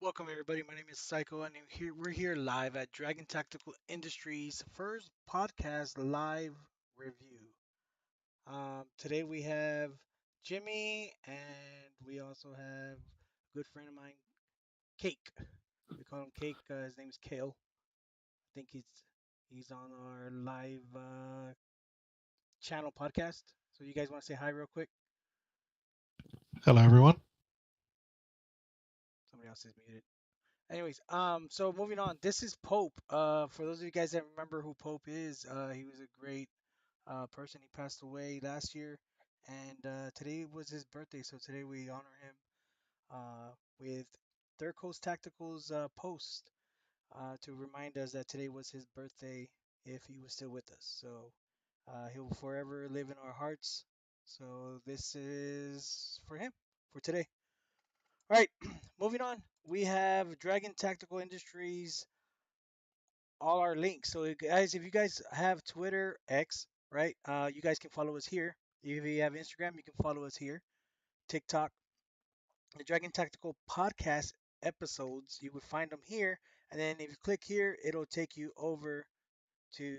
Welcome everybody. My name is Psycho, and we're here live at Dragon Tactical Industries' first podcast live review. Today we have Jimmy, and we also have a good friend of mine, Cake. We call him Cake. His name is Kale. I think he's on our live channel podcast. So you guys want to say hi real quick? Hello, everyone. Somebody else is muted. Anyways, so moving on. This is Pope. For those of you guys that remember who Pope is, he was a great person. He passed away last year, and today was his birthday. So today we honor him with Third Coast Tactical's post to remind us that today was his birthday if he was still with us. So he will forever live in our hearts. So this is for him for today. All right, moving on. We have Dragon Tactical Industries, all our links. So, guys, if you guys have Twitter, X, right, you guys can follow us here. If you have Instagram, you can follow us here. TikTok, the Dragon Tactical podcast episodes, you would find them here. And then if you click here, it'll take you over to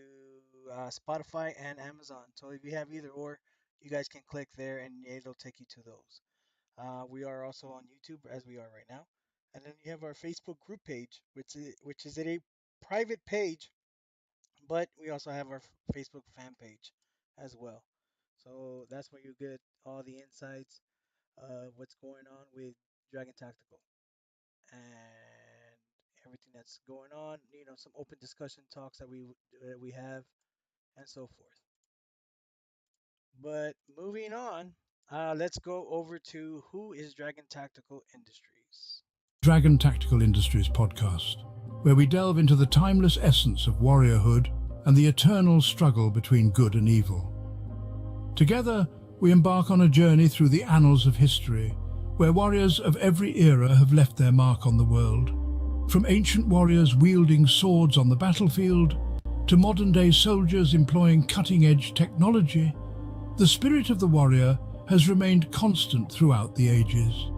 Spotify and Amazon. So if you have either or, you guys can click there and it'll take you to those. We are also on YouTube as we are right now. And then you have our Facebook group page, which is a private page, but we also have our Facebook fan page as well. So that's where you get all the insights of what's going on with Dragon Tactical and everything that's going on. Some open discussion talks that we have and so forth. But moving on, let's go over to who is Dragon Tactical Industries. Dragon Tactical Industries podcast, where we delve into the timeless essence of warriorhood and the eternal struggle between good and evil. Together, we embark on a journey through the annals of history, where warriors of every era have left their mark on the world. From ancient warriors wielding swords on the battlefield, to modern-day soldiers employing cutting-edge technology, the spirit of the warrior has remained constant throughout the ages.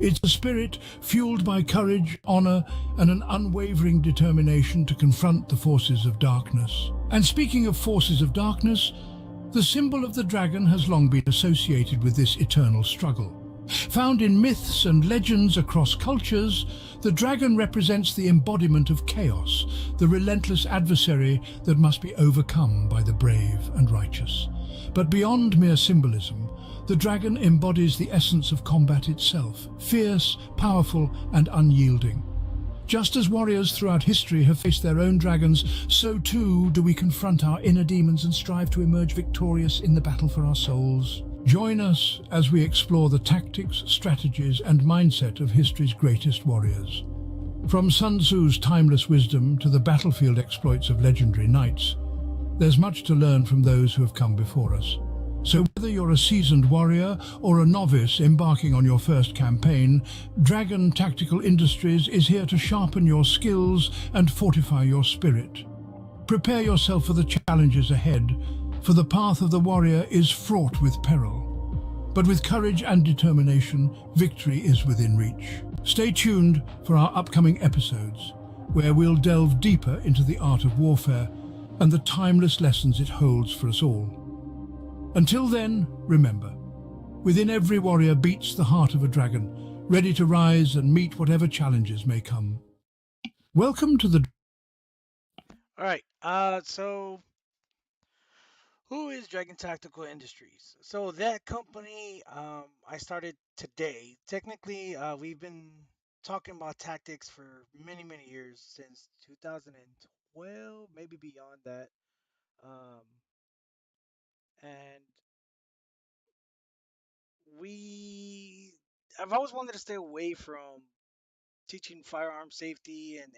It's a spirit fueled by courage, honor, and an unwavering determination to confront the forces of darkness. And speaking of forces of darkness, the symbol of the dragon has long been associated with this eternal struggle. Found in myths and legends across cultures, the dragon represents the embodiment of chaos, the relentless adversary that must be overcome by the brave and righteous. But beyond mere symbolism, the dragon embodies the essence of combat itself, fierce, powerful, and unyielding. Just as warriors throughout history have faced their own dragons, so too do we confront our inner demons and strive to emerge victorious in the battle for our souls. Join us as we explore the tactics, strategies, and mindset of history's greatest warriors. From Sun Tzu's timeless wisdom to the battlefield exploits of legendary knights, there's much to learn from those who have come before us. So whether you're a seasoned warrior or a novice embarking on your first campaign, Dragon Tactical Industries is here to sharpen your skills and fortify your spirit. Prepare yourself for the challenges ahead, for the path of the warrior is fraught with peril. But with courage and determination, victory is within reach. Stay tuned for our upcoming episodes, where we'll delve deeper into the art of warfare and the timeless lessons it holds for us all. Until then, remember, within every warrior beats the heart of a dragon, ready to rise and meet whatever challenges may come. Welcome to the... All right. So who is Dragon Tactical Industries? So that company, I started today. Technically, we've been talking about tactics for many, many years since 2012, maybe beyond that. Um, and we, I've always wanted to stay away from teaching firearm safety and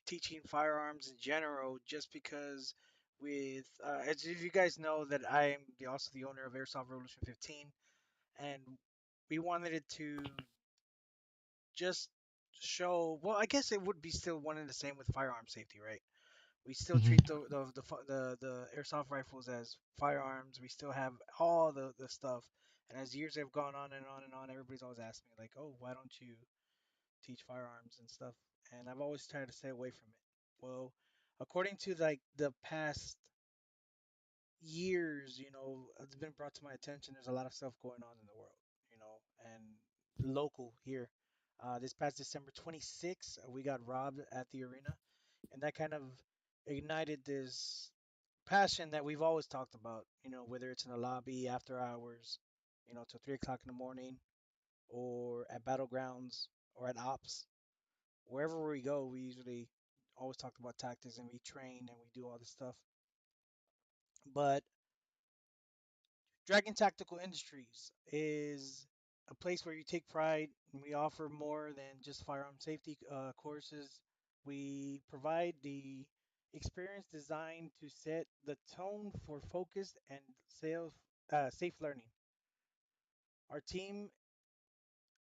teaching firearms in general, just because with as you guys know that I am also the owner of Airsoft Revolution 15, and we wanted it to just show. Well, I guess it would be still one and the same with firearm safety, right? We still Hmm. treat the airsoft rifles as firearms. We still have all the stuff. And as years have gone on and on and on, everybody's always asked me like, "Oh, why don't you teach firearms and stuff?" And I've always tried to stay away from it. Well, according to like the past years, it's been brought to my attention. There's a lot of stuff going on in the world, and local here. This past December 26th, we got robbed at the arena, and that kind of ignited this passion that we've always talked about. Whether it's in the lobby after hours, till 3 o'clock in the morning, or at battlegrounds, or at ops, wherever we go, we usually always talk about tactics and we train and we do all this stuff. But Dragon Tactical Industries is a place where you take pride, and we offer more than just firearm safety courses. We provide the experience designed to set the tone for focused and safe learning. Our team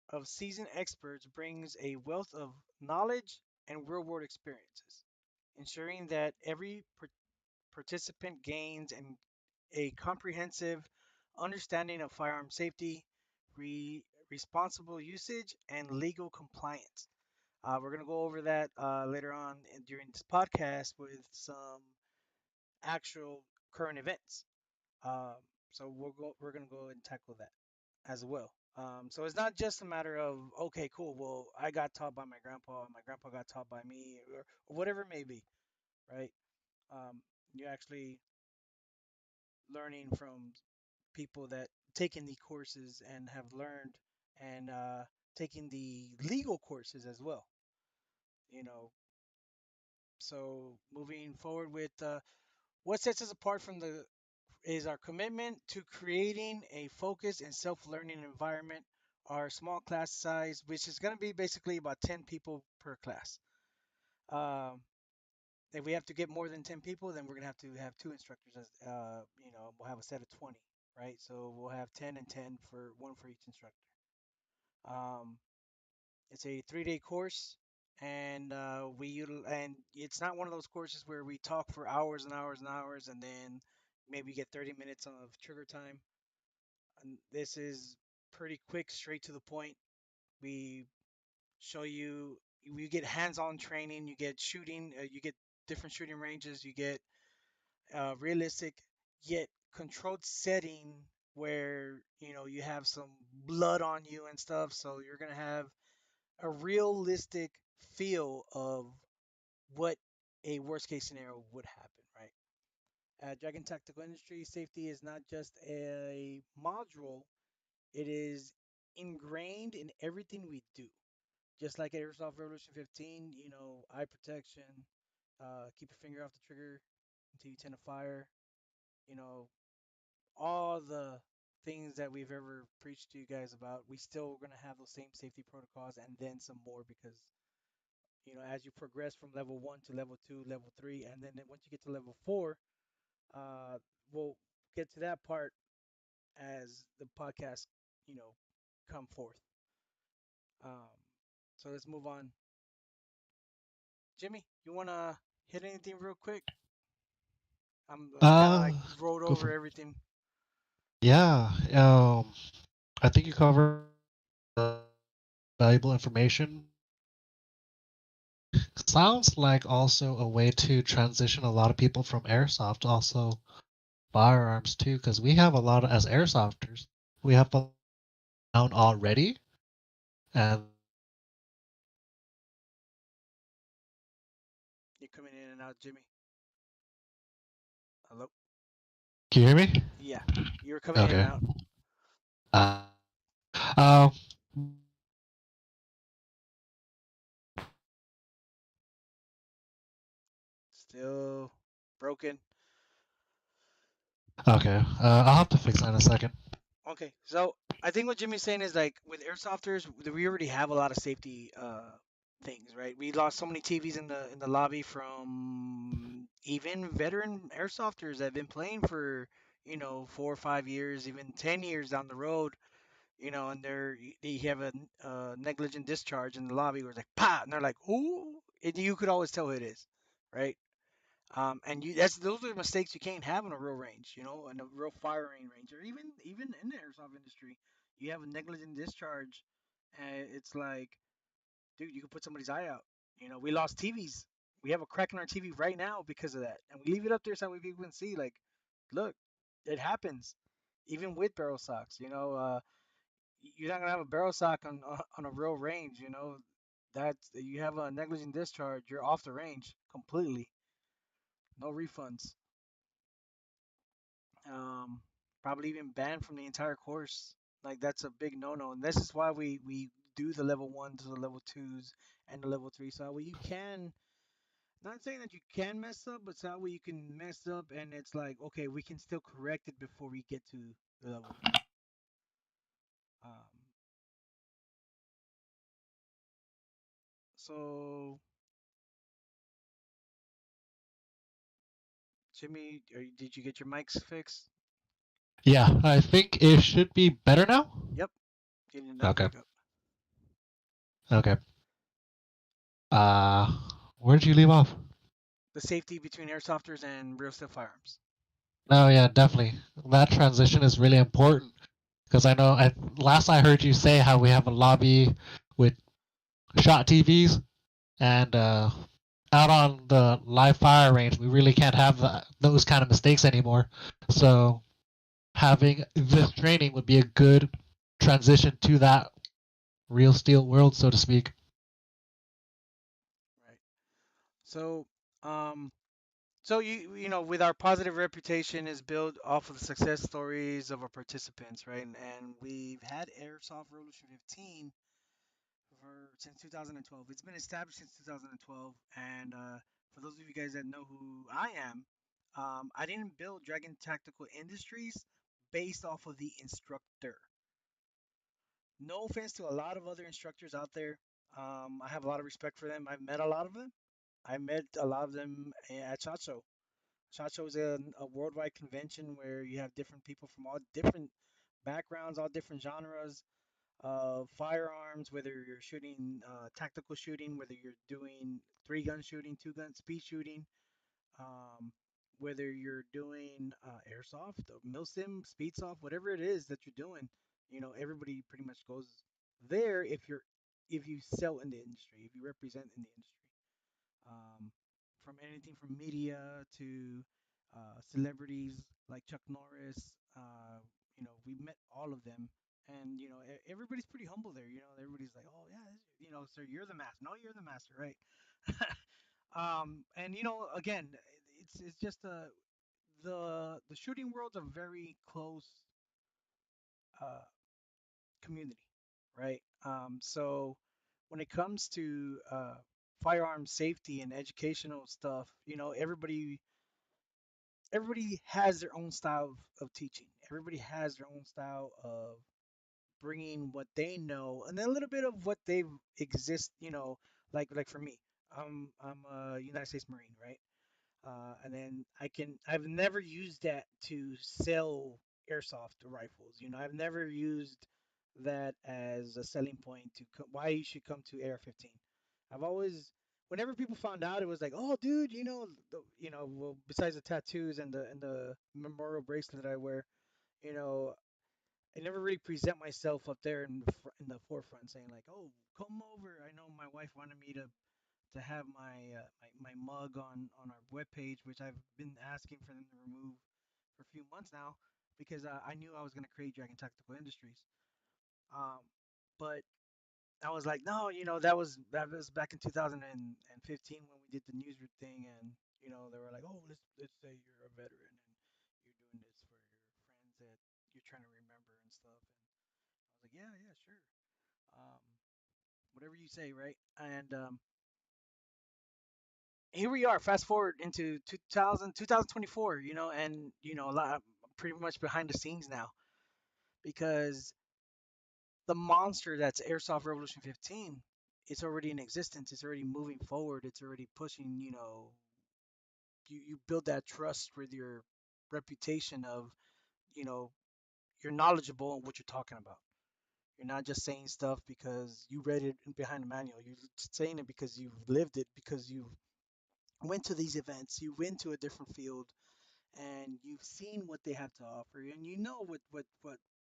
of seasoned experts brings a wealth of knowledge and real world experiences, ensuring that every participant gains a comprehensive understanding of firearm safety, responsible usage, and legal compliance. We're going to go over that later on during this podcast with some actual current events. Um, so we're going to go and tackle that as well. So it's not just a matter of, okay, cool, well, I got taught by my grandpa got taught by me, or whatever it may be, right? You're actually learning from people that taken the courses and have learned, and taking the legal courses as well. You know, so moving forward with what sets us apart from the is our commitment to creating a focused and self-learning environment. Our small class size, which is going to be basically about 10 people per class. Um, if we have to get more than 10 people, then we're going to have two instructors. As we'll have a set of 20, right? So we'll have 10 and 10 for one for each instructor. Um, it's a 3-day course, and and it's not one of those courses where we talk for hours and hours and hours, and then maybe get 30 minutes of trigger time. And this is pretty quick, straight to the point. We show you, you get hands-on training, you get shooting, you get different shooting ranges, you get realistic yet controlled setting where you have some blood on you and stuff, so you're gonna have a realistic feel of what a worst case scenario would happen, right? At Dragon Tactical Industry, safety is not just a module, it is ingrained in everything we do. just like Airsoft Revolution 15, eye protection, keep your finger off the trigger until you tend to fire, you know, all the things that we've ever preached to you guys about. We still going to have those same safety protocols and then some more because, as you progress from level one to level two, level three, and then once you get to level four, uh, we'll get to that part as the podcast, you know, come forth. Um, so let's move on. Jimmy, you want to hit anything real quick? I kind of like Uh, rolled go over for it. everything. Yeah. I think you covered valuable information. Sounds like also a way to transition a lot of people from airsoft to also firearms too, because we have a lot of, as airsofters, we have a down already, and You're coming in and out, Jimmy. Hello? can you hear me? Yeah, you're coming in and Okay. out. Uh, um, Still broken. okay. I'll have to fix that in a second. Okay, so I think what Jimmy's saying is like with airsofters, we already have a lot of safety things, right? We lost so many TVs in the lobby from even veteran airsofters that have been playing for 4 or 5 years, even 10 years down the road. And they have a negligent discharge in the lobby where it's like pa, and they're like, ooh, you could always tell who it is, right? And those are the mistakes you can't have in a real range, in a real firing range, or even in the airsoft industry. You have a negligent discharge, and it's like, dude, you could put somebody's eye out. We lost TVs. We have a crack in our TV right now because of that, and we leave it up there so people can see. Like, look, it happens, even with barrel socks. You're not gonna have a barrel sock on a real range. That you have a negligent discharge, you're off the range completely. No refunds. um, Probably even banned from the entire course. Like that's a big no-no, and this is why we do the level ones, the level twos, and the level three. So that way you can, not saying that you can mess up, but so that way you can mess up, and it's like okay, we can still correct it before we get to the level one. Um, so Jimmy, did you get your mics fixed? Yeah, I think it should be better now. Yep, getting it now. Okay. Pick up Okay. Uh, where did you leave off? the safety between airsofters and real steel firearms. Oh yeah, definitely. That transition is really important because I know last I heard you say how we have a lobby with shot TVs and out on the live fire range, we really can't have those kind of mistakes anymore. So having this training would be a good transition to that real steel world, so to speak. Right. So, um, So with our positive reputation is built off of the success stories of our participants, right? And we've had Airsoft Revolution 15 since 2012. It's been established since 2012, and for those of you guys that know who I am, I didn't build Dragon Tactical Industries based off of the instructor. No offense to a lot of other instructors out there. I have a lot of respect for them. I've met a lot of them. I met a lot of them at SHOT Show. SHOT Show is a worldwide convention where you have different people from all different backgrounds, all different genres of firearms, whether you're shooting tactical shooting, whether you're doing three-gun shooting, two-gun speed shooting, um, whether you're doing airsoft, milsim, speed soft, whatever it is that you're doing. Everybody pretty much goes there if you sell in the industry, if you represent in the industry, um, from anything from media to celebrities like Chuck Norris. We met all of them, and everybody's pretty humble there. Everybody's like, "Oh yeah, sir, you're the master. No, you're the master, right?" And again, it's just the shooting world's a very close uh, community, right? So when it comes to firearm safety and educational stuff, everybody has their own style of teaching. Everybody has their own style of bringing what they know and then a little bit of what they've exist. Like for me, I'm a United States Marine, right? And then I've never used that to sell airsoft rifles. I've never used that as a selling point to why you should come to AR-15. I've always, whenever people found out, it was like, oh, dude, well, besides the tattoos and the memorial bracelet that I wear, you know, I never really present myself up there in the forefront, saying like, oh, come over. I know my wife wanted me to have my mug on our webpage, which I've been asking for them to remove for a few months now because I knew I was going to create Dragon Tactical Industries. Um, but I was like, no, that was back in 2015 when we did the newsroom thing, and they were like, oh, let's say you're a veteran and you're doing this for your friends that you're trying to remember and stuff. And I was like, yeah, yeah, sure, um, whatever you say, right? And here we are, fast forward into 2024, and a lot, pretty much behind the scenes now because the monster that's Airsoft Revolution 15, it's already in existence. It's already moving forward. It's already pushing. You build that trust with your reputation of, you know, you're knowledgeable on what you're talking about. You're not just saying stuff because you read it behind the manual. You're saying it because you've lived it, because you went to these events, you went to a different field, and you've seen what they have to offer, and you know what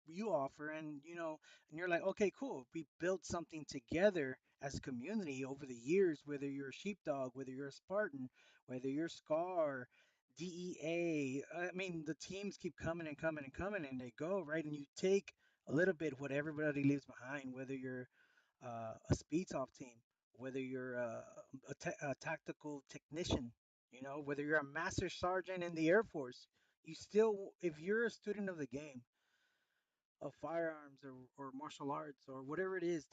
you offer, and and you're like, okay, cool, we built something together as a community over the years, whether you're a sheepdog, whether you're a Spartan, whether you're Scar, DEA. I mean, the teams keep coming and coming and coming, and they go right, and you take a little bit what everybody leaves behind, whether you're a speed off team, whether you're a tactical technician, whether you're a master sergeant in the Air Force, you still, if you're a student of the game, of firearms or martial arts or whatever it is,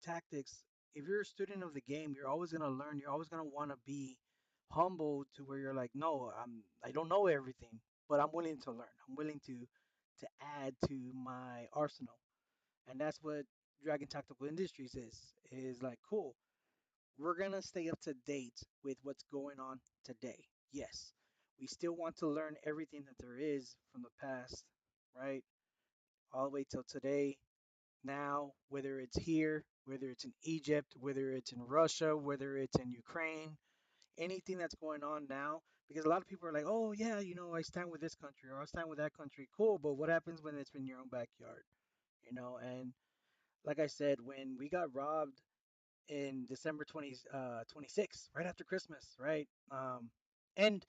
tactics, if you're a student of the game, you're always going to learn. You're always going to want to be humble to where you're like, no, I don't know everything, but I'm willing to learn. I'm willing to add to my arsenal. And that's what Dragon Tactical Industries is like, cool, we're gonna stay up to date with what's going on today. Yes, we still want to learn everything that there is from the past, right? All the way till today, now, whether it's here, whether it's in Egypt, whether it's in Russia, whether it's in Ukraine, anything that's going on now. Because a lot of people are like, oh, yeah, I stand with this country or I stand with that country. Cool, but what happens when it's in your own backyard? And like I said, when we got robbed in December 26th, right after Christmas, right? And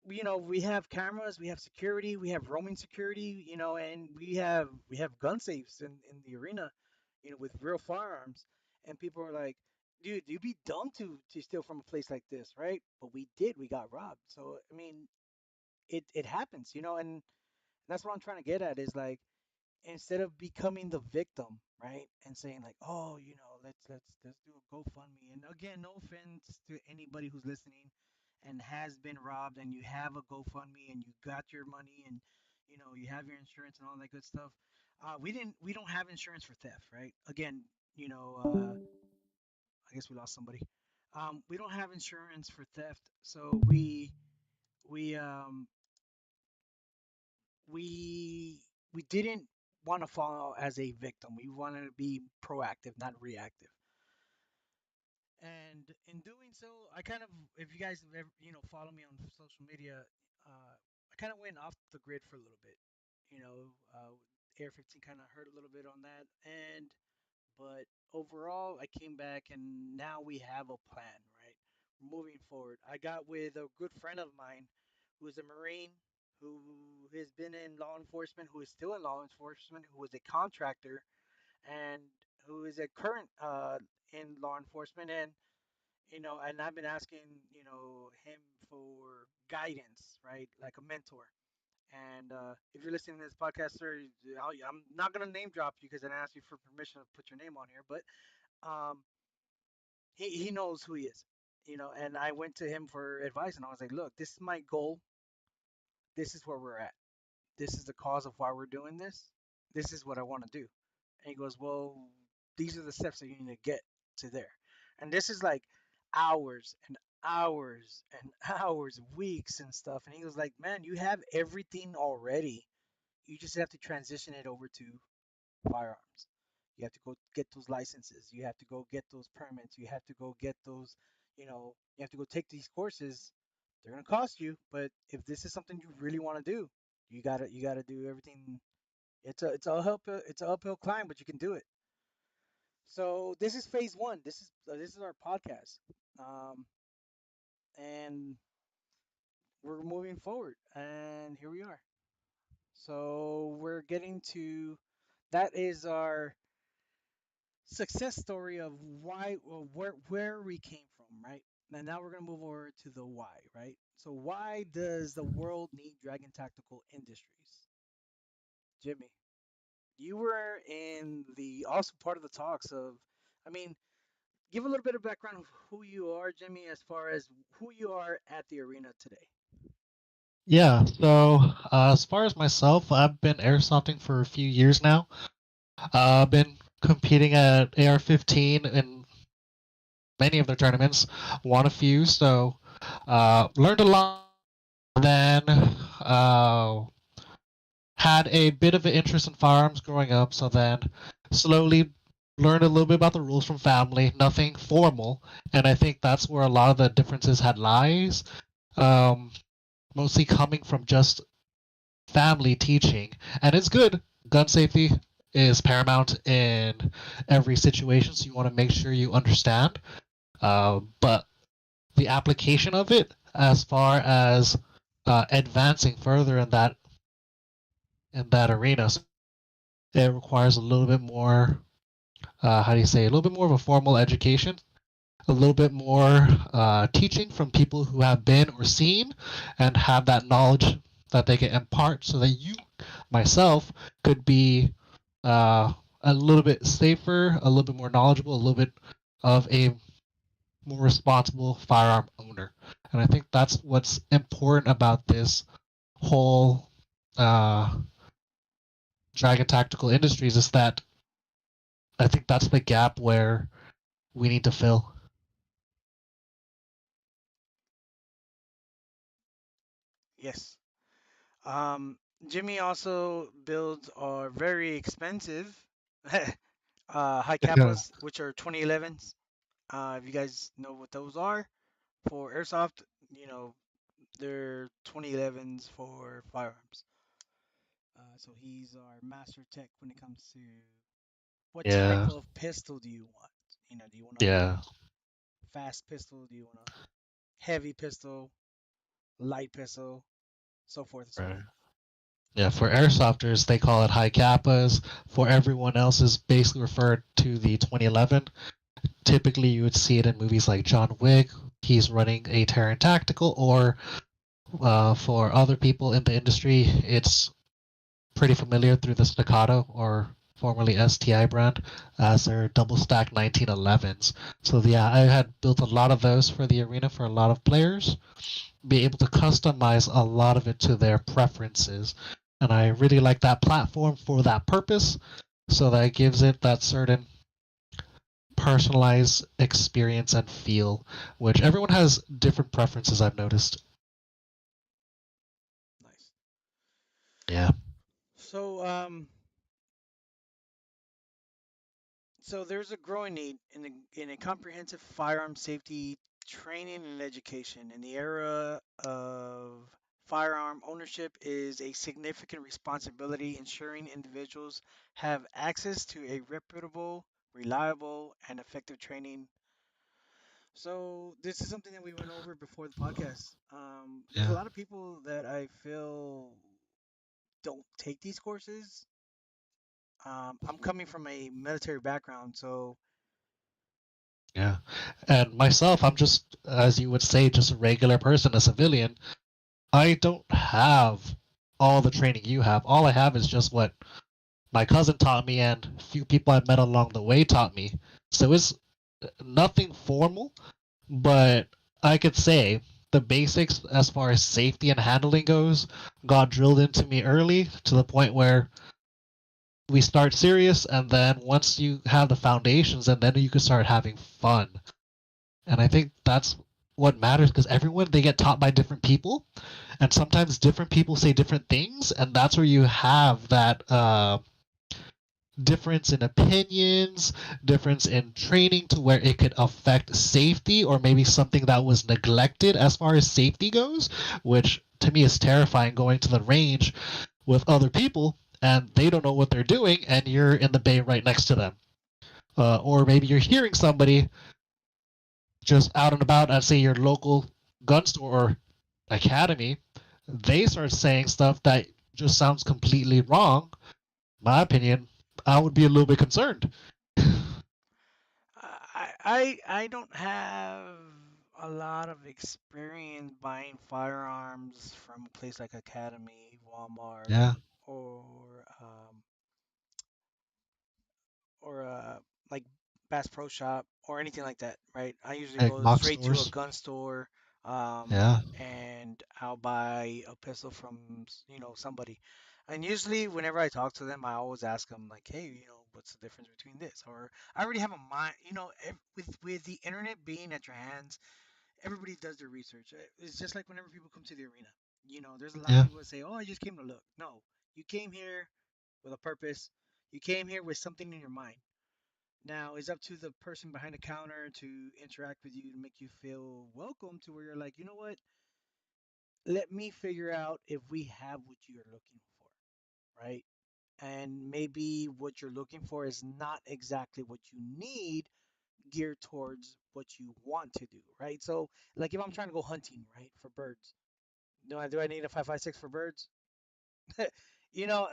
we have cameras, we have security, we have roaming security, and we have gun safes in the arena, with real firearms. And people are like, dude, you'd be dumb to steal from a place like this, right? But we did, we got robbed. So I mean, it happens, and that's what I'm trying to get at is like, instead of becoming the victim, right, and saying like, oh, let's do a GoFundMe. And again, no offense to anybody who's listening and has been robbed, and you have a GoFundMe and you got your money, and you have your insurance and all that good stuff. We don't have insurance for theft, right? Again, you know, uh, I guess we lost somebody. We don't have insurance for theft, so we um we we didn't want to fall as a victim. We wanted to be proactive, not reactive. And in doing so, I kind of, if you guys have ever, follow me on social media, I kind of went off the grid for a little bit. Air 15 kind of hurt a little bit on that, but overall, I came back, and now we have a plan, right? Moving forward, I got with a good friend of mine who is a Marine, who has been in law enforcement, who is still in law enforcement, who was a contractor, and who is a current in law enforcement. And I've been asking, him for guidance, right? Like a mentor. And if you're listening to this podcast, sir, I'm not gonna name drop you because I asked you for permission to put your name on here. But um, he knows who he is, you know. And I went to him for advice, and I was like, look, this is my goal. This is where we're at. This is the cause of why we're doing this. This is what I want to do. And he goes, well, these are the steps that you need to get to there. And this is like hours and hours and hours, weeks and stuff. And he was like, man, you have everything already. You just have to transition it over to firearms. You have to go get those licenses. You have to go get those permits. You have to go get those, you have to go take these courses. They're gonna cost you, but if this is something you really want to do, you gotta do everything. It's a uphill climb, but you can do it. So this is phase one. This is our podcast, and we're moving forward. And here we are. So we're getting to that is our success story of why or where we came from, right? And now we're gonna move over to the why, right? So why does the world need Dragon Tactical Industries? Jimmy, you were in the also part of the talks of, I mean, give a little bit of background of who you are, Jimmy, as far as who you are at the arena today. Yeah, so as far as myself, I've been airsofting for a few years now. I've been competing at AR15 in many of their tournaments, won a few, so learned a lot. Then had a bit of an interest in firearms growing up, so then slowly learned a little bit about the rules from family, nothing formal, and I think that's where a lot of the differences had lies. Um, Mostly coming from just family teaching, and it's good. Gun safety is paramount in every situation, so you want to make sure you understand. But the application of it, as far as advancing further in that arena, it requires a little bit more. How do you say? A little bit more of a formal education, a little bit more teaching from people who have been or seen and have that knowledge that they can impart so that you, myself, could be a little bit safer, a little bit more knowledgeable, a little bit of a more responsible firearm owner. And I think that's what's important about this whole Dragon Tactical Industries is that I think that's the gap where we need to fill. Yes. Um, Jimmy also builds our very expensive high kappas, which are 2011s. If you guys know what those are for airsoft, you know they're 2011s for firearms. So he's our master tech when it comes to what type Yeah, of pistol do you want? Do you want a yeah, fast pistol? Do you want a heavy pistol, light pistol, so forth and so right. on. Yeah, for airsofters, they call it high kappas. For everyone else, is basically referred to the 2011. Typically, you would see it in movies like John Wick. He's running a Terran Tactical, or for other people in the industry, it's pretty familiar through the Staccato, or formerly STI brand, as their double stack 1911s. So yeah, I had built a lot of those for the arena for a lot of players, be able to customize a lot of it to their preferences. And I really like that platform for that purpose, so that it gives it that certain personalized experience and feel, which everyone has different preferences, I've noticed. Nice. Yeah. So there's a growing need in a comprehensive firearm safety training and education. In the era of firearm ownership is a significant responsibility, ensuring individuals have access to a reputable, reliable, and effective training. So this is something that we went over before the podcast. There's a Yeah. lot of people that I feel don't take these courses. I'm coming from a military background, so Yeah. And myself, I'm just, as you would say, just a regular person, a civilian. I don't have all the training you have. All I have is just what my cousin taught me and a few people I met along the way taught me. So it's nothing formal, but I could say the basics as far as safety and handling goes got drilled into me early to the point where we start serious, and then once you have the foundations, and then you can start having fun. And I think that's what matters, because everyone, they get taught by different people, and sometimes different people say different things, and that's where you have that difference in opinions, difference in training, to where it could affect safety, or maybe something that was neglected as far as safety goes, which to me is terrifying, going to the range with other people and they don't know what they're doing, and you're in the bay right next to them. Or maybe you're hearing somebody just out and about at, say, your local gun store or academy. They start saying stuff that just sounds completely wrong. My opinion, I would be a little bit concerned. I don't have a lot of experience buying firearms from a place like Academy, Walmart, Yeah, or um, or like Bass Pro Shop or anything like that, right? I usually like go mock straight to a stores. gun store, Yeah, and I'll buy a pistol from somebody. And usually, whenever I talk to them, I always ask them like, "Hey, what's the difference between this?" Or I already have a mind, with the internet being at your hands, everybody does their research. It's just like whenever people come to the arena. There's a lot of yeah, people that say, "Oh, I just came to look." No, you came here with a purpose. You came here with something in your mind. Now it's up to the person behind the counter to interact with you to make you feel welcome, to where you're like, you know what? Let me figure out if we have what you're looking for, right? And maybe what you're looking for is not exactly what you need, geared towards what you want to do, right? So, like if I'm trying to go hunting, right, for birds, do I need a 5.56 for birds? And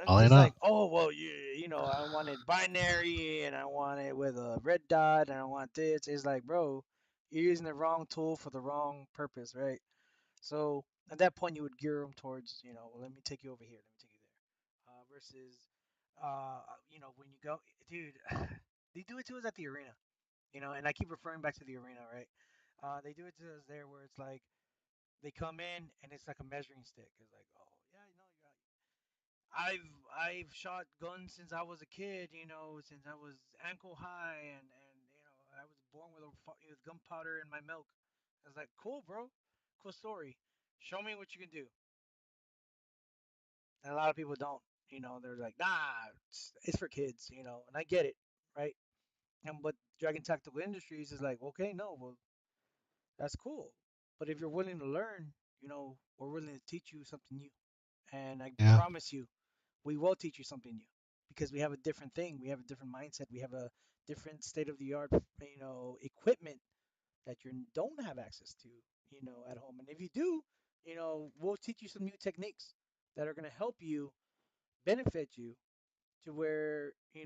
probably just not. like, oh well, I want it binary and I want it with a red dot and I want this. It's like, bro, you're using the wrong tool for the wrong purpose, right? So at that point, you would gear them towards, well, let me take you over here, let me take you there, versus, when you go, dude, they do it to us at the arena, and I keep referring back to the arena, right? They do it to us there where it's like they come in and it's like a measuring stick. It's like, oh yeah, I've shot guns since I was a kid, since I was ankle high, and I was born with gunpowder in my milk. I was like, cool, bro, cool story. Show me what you can do. And a lot of people don't. They're like, nah, it's for kids, and I get it, right? And but Dragon Tactical Industries is like, okay, no, well, that's cool, but if you're willing to learn, we're willing to teach you something new, and I Yeah, promise you, we will teach you something new because we have a different thing. We have a different mindset. We have a different state of the art, equipment that you don't have access to, at home. And if you do, we'll teach you some new techniques that are going to help you, benefit you, to where, if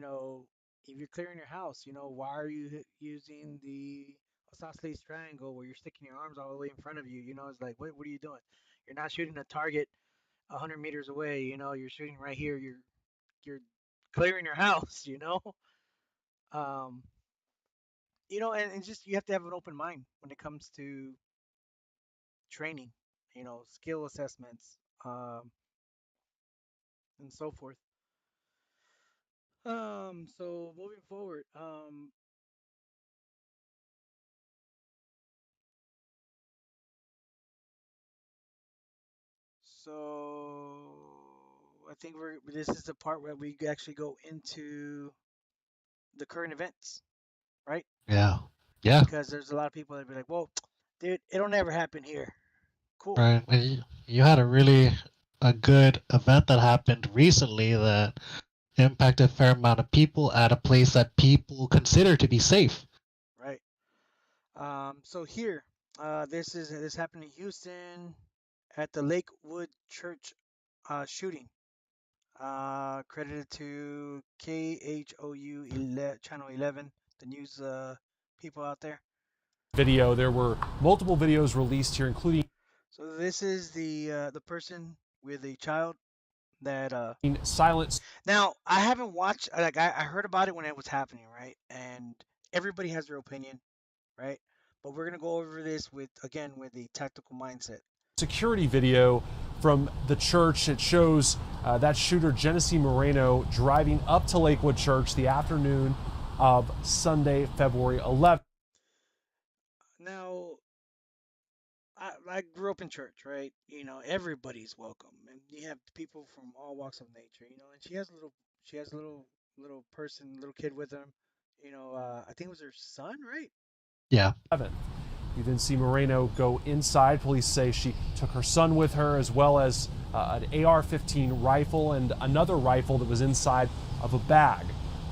you're clearing your house, why are you using the isosceles triangle where you're sticking your arms all the way in front of you? It's like, what are you doing? You're not shooting a target 100 meters away. You're shooting right here. You're clearing your house. Um, and just you have to have an open mind when it comes to training. Skill assessments, and so forth. So moving forward, so I think this is the part where we actually go into the current events, right? yeah, yeah. Because there's a lot of people that be like, "Well, dude, it'll never happen here." Cool. Right. And you had a good event that happened recently that impacted a fair amount of people at a place that people consider to be safe. Right. So here, this happened in Houston at the Lakewood Church shooting. Credited to KHOU Channel 11, the news people out there. Video. There were multiple videos released here, including So this is the person with a child that silence. Now I haven't watched, like I heard about it when it was happening, right? And everybody has their opinion. right? But we're gonna go over this with the tactical mindset. Security video from the church. It shows that shooter, Genesee Moreno, driving up to Lakewood Church the afternoon of Sunday, February 11th. Now, I grew up in church, right? Everybody's welcome, and you have people from all walks of nature. And she has a little person, little kid with them. I think it was her son, right? Yeah. You then see Moreno go inside. Police say she took her son with her, as well as an AR15 rifle and another rifle that was inside of a bag.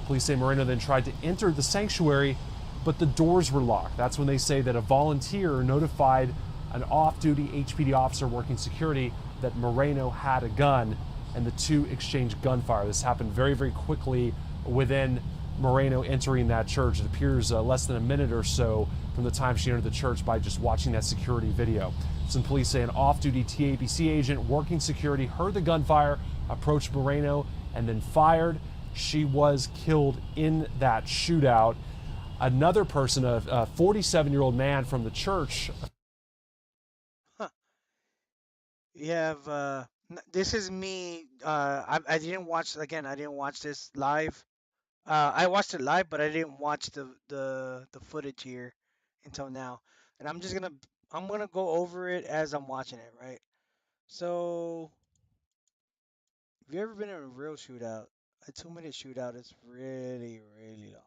Police say Moreno then tried to enter the sanctuary, but the doors were locked. That's when they say that a volunteer notified an off-duty HPD officer working security that Moreno had a gun, and the two exchanged gunfire. This happened very, very quickly within Moreno entering that church. It appears less than a minute or so from the time she entered the church by just watching that security video. Some police say an off-duty TAPC agent working security heard the gunfire, approached Moreno, and then fired. She was killed in that shootout. Another person, a 47-year-old man from the church. Huh. You have this is me. I didn't watch again. I didn't watch this live. I watched it live, but I didn't watch the footage here until now. And I'm gonna go over it as I'm watching it, right? So, have you ever been in a real shootout? A 2-minute shootout is really, really long.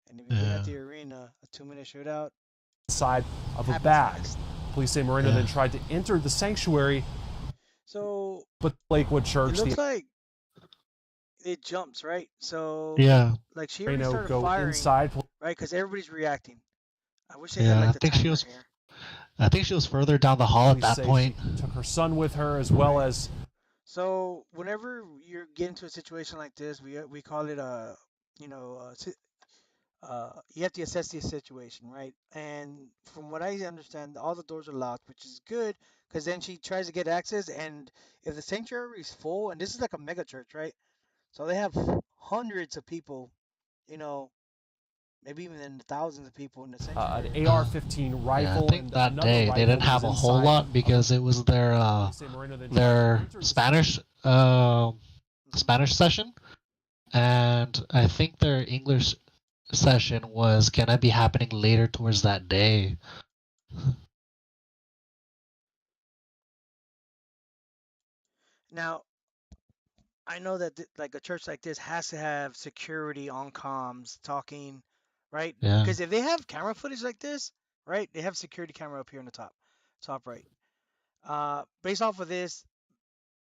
And if you've been at Yeah. the arena, a 2-minute shootout Inside of a happens bag. fast. Police say Moreno then tried to enter the sanctuary, So but Lakewood Church. it looks like it jumps, right? So Yeah. like she already Moreno started go firing, inside. right? Because everybody's reacting. I wish they had Yeah. like the timer here. I think she was further down the hall at Police that say point. she took her son with her, as well as So whenever you get into a situation like this, we call it you know, you have to assess the situation, right? And from what I understand, all the doors are locked, which is good because then she tries to get access, and if the sanctuary is full, and this is like a mega church, right? So they have hundreds of people, you know, maybe even in the thousands of people in the sanctuary. an AR-15 Yeah, I rifle think and that another day rifle they didn't that have was a whole inside lot of because it was their Police say Moreno then tried to enter the Spanish Spanish session, and I think their English session was gonna be happening later towards that day. Now, I know that like a church like this has to have security on comms talking, right? Yeah. Because if they have camera footage like this, right, they have security camera up here on the top right. Based off of this,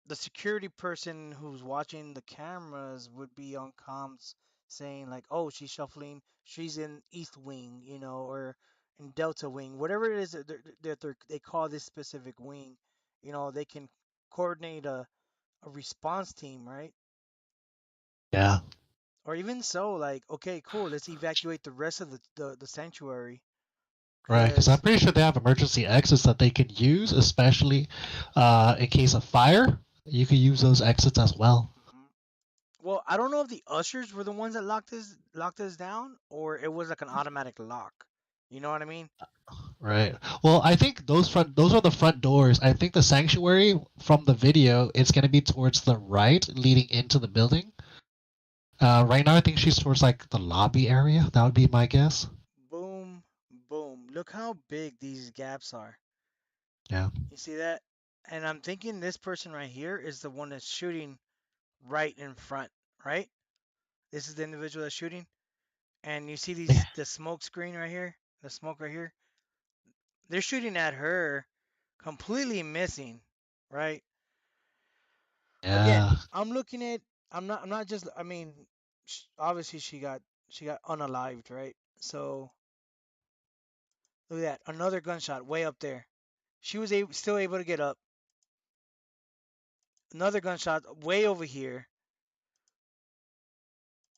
the security person who's watching the cameras would be on comms saying like, "Oh, she's shuffling. She's in East Wing, or in Delta Wing, whatever it is that they call this specific wing. They can coordinate a response team, right? Yeah. Or even so, like, okay, cool, let's evacuate the rest of the sanctuary, Right, because I'm because pretty sure they have emergency exits that they can use, especially in case of fire. You could use those exits as well. well, I don't know if the ushers were the ones that locked us down, or it was like an automatic lock. You know what I mean? Right. Well, I think those are the front doors. I think the sanctuary from the video it's gonna be towards the right, leading into the building. Right now, I think she's towards like the lobby area. That would be my guess. Boom, boom. Look how big these gaps are. Yeah. You see that? And I'm thinking this person right here is the one that's shooting right in front, right? This is the individual that's shooting. And you see the smoke screen right here? The smoke right here? They're shooting at her, completely missing, right? Again, Yeah. I'm looking at I'm not just I mean, obviously she got unalived, right? So look at that, another gunshot way up there. She was still able to get up. Another gunshot way over here.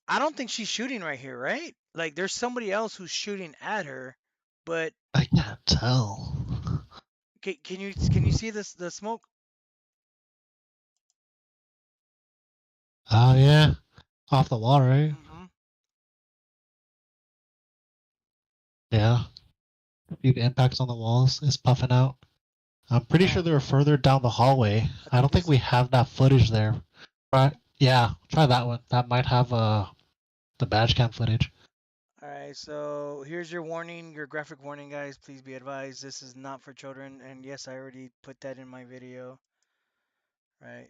I don't think she's shooting right here, right? Like there's somebody else who's shooting at her, but I can't tell. can you see the smoke? Oh yeah, off the wall, right? Hmm Yeah. A few impacts on the walls. It's puffing out. I'm pretty sure they were further down the hallway. I don't think we have that footage there. Right? Yeah, try that one. That might have the badge cam footage. All right, so here's your warning, your graphic warning, guys. Please be advised, this is not for children. And yes, I already put that in my video. Right.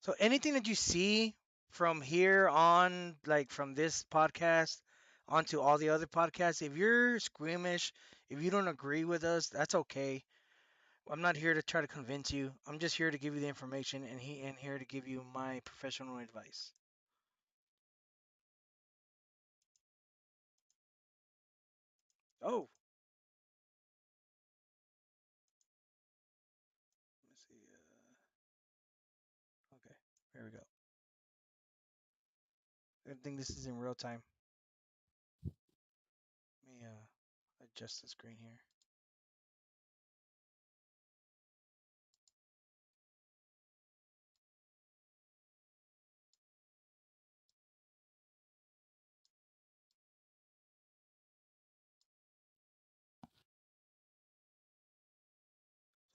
So anything that you see from here on, like from this podcast onto all the other podcasts, if you're squeamish, if you don't agree with us, that's okay. I'm not here to try to convince you. I'm just here to give you the information and here to give you my professional advice. Oh, let me see. Okay, here we go. I think this is in real time. Let me adjust the screen here.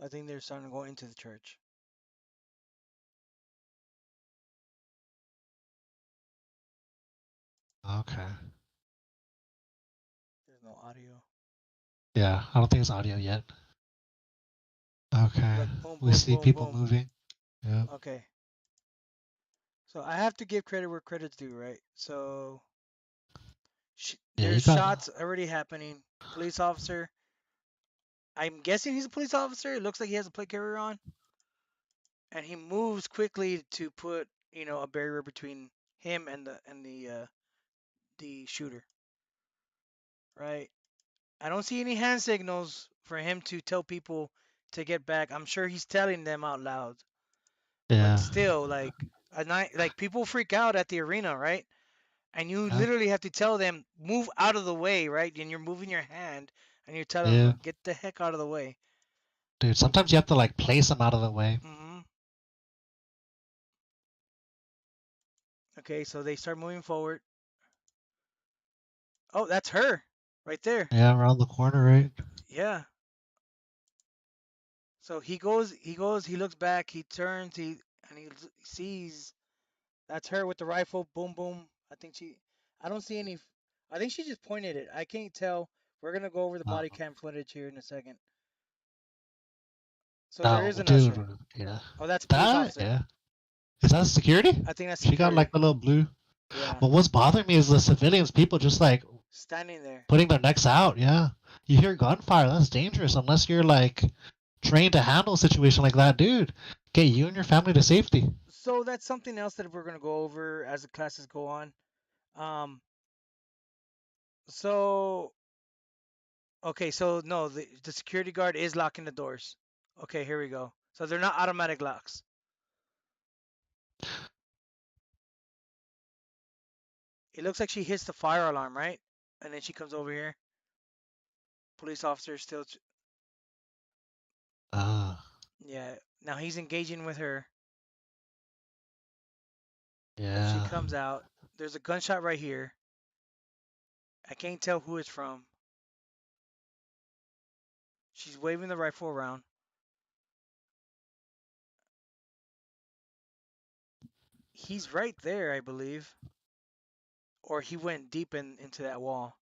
I think they're starting to go into the church. Okay. There's no audio. Yeah, I don't think it's audio yet. Okay. Look, boom, We boom, see boom, people boom. moving. Yeah. Okay. So I have to give credit where credit's due, right? So Yeah, you there's got shots already happening. Police officer. I'm guessing he's a police officer. It looks like he has a plate carrier on, and he moves quickly to put a barrier between him and the shooter. Right. I don't see any hand signals for him to tell people to get back. I'm sure he's telling them out loud, but yeah. still, like like people freak out at the arena, right? And you Yeah. literally have to tell them move out of the way, right? And you're moving your hand, and you're telling Yeah. them get the heck out of the way. Dude, sometimes you have to like place them out of the way. Okay, so they start moving forward. Oh, that's her, right there. Yeah, around the corner, right? Yeah. So he looks back, he turns, and he sees that's her with the rifle. Boom, boom. I don't see any. I think she just pointed it. I can't tell. We're gonna go over the body cam footage here in a second. So there is No, an dude. usher. Yeah. Oh, that's a police That, officer. yeah. Is that security? I think that's She got security. like the little blue. Yeah. But what's bothering me is the civilians, people just like Standing there. putting their necks out. Yeah. You hear gunfire, that's dangerous unless you're like trained to handle a situation like that, dude. Get you and your family to safety. So that's something else that we're gonna go over as the classes go on. Um. So okay. So no, the security guard is locking the doors. Okay, here we go. So they're not automatic locks. It looks like she hits the fire alarm, right? And then she comes over here. Police officer still. Yeah. Now he's engaging with her. Yeah. She comes out. There's a gunshot right here. I can't tell who it's from. She's waving the rifle around. He's right there, I believe. Or he went deep into that wall.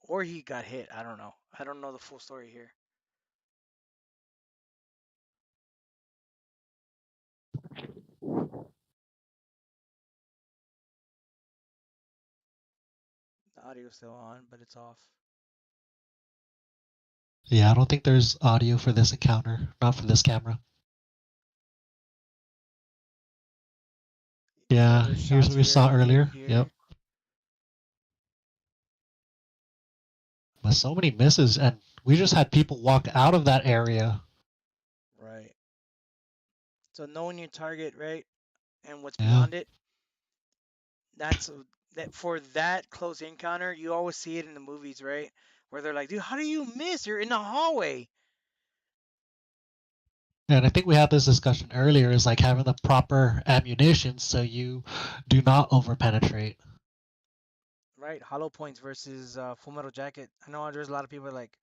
Or he got hit. I don't know. I don't know the full story here. The audio's still on, but it's off. Yeah, I don't think there's audio for this encounter, not for this camera. Yeah, here's what we saw earlier. Yep. But so many misses, and we just had people walk out of that area. Right. So knowing your target, right, and what's beyond it, that for that close encounter, you always see it in the movies, right? Where they're like, dude, how do you miss? You're in the hallway. And I think we had this discussion earlier, is like having the proper ammunition so you do not over penetrate. right? Hollow points versus Full Metal Jacket. I know there's a lot of people like,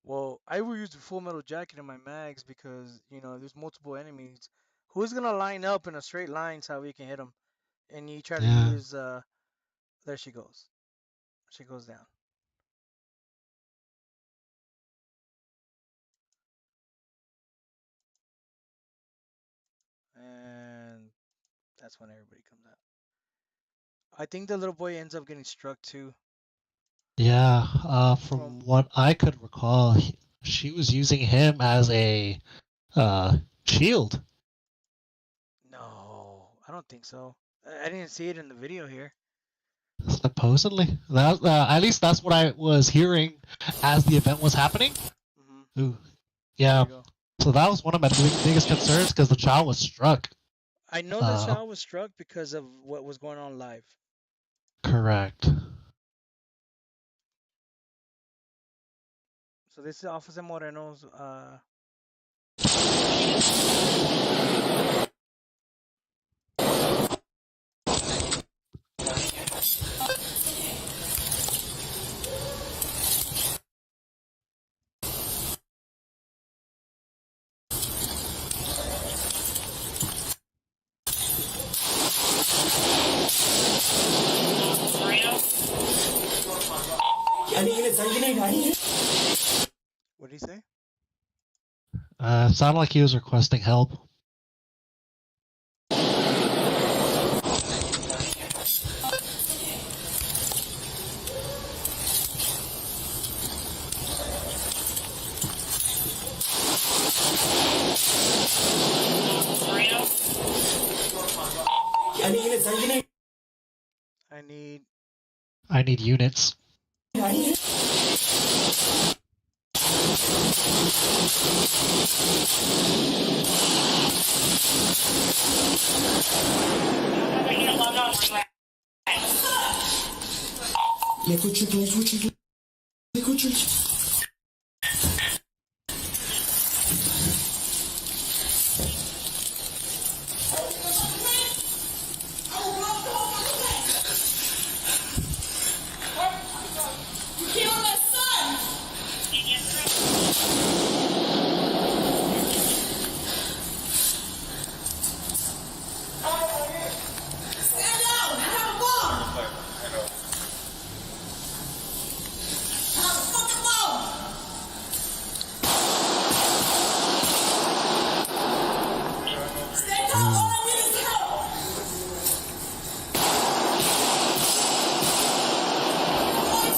well, I will use the Full Metal Jacket in my mags because there's multiple enemies. Who's gonna line up in a straight line so we can hit them? And you try to Yeah. use there she goes. She goes down. And that's when everybody comes out. I think the little boy ends up getting struck too. Yeah. From From what I could recall, she was using him as a shield. No, I don't think so. I didn't see it in the video here. Supposedly, that at least that's what I was hearing as the event was happening. Mm-hmm. Ooh, yeah. So that was one of my biggest concerns because the child was struck. I know the child was struck because of what was going on live. Correct. So this is Officer Moreno's. What did he say? Sounded like he was requesting help. I need units.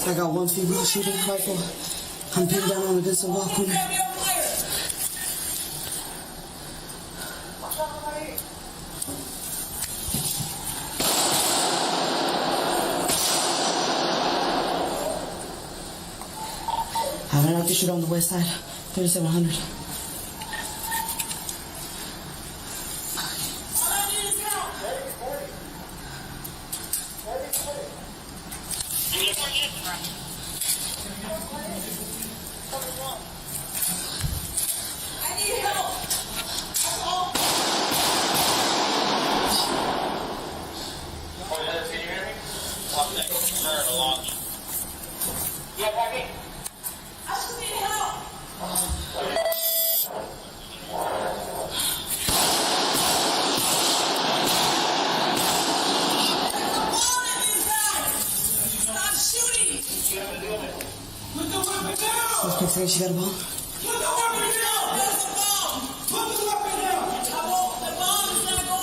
I got one female shooting rifle. I'm pinned down on against the wall corner. I ran out to shoot on the west side, 3700. Suspect saying she got a bomb. Put the weapon down! That's a bomb! Put the weapon down! The bomb is gonna go.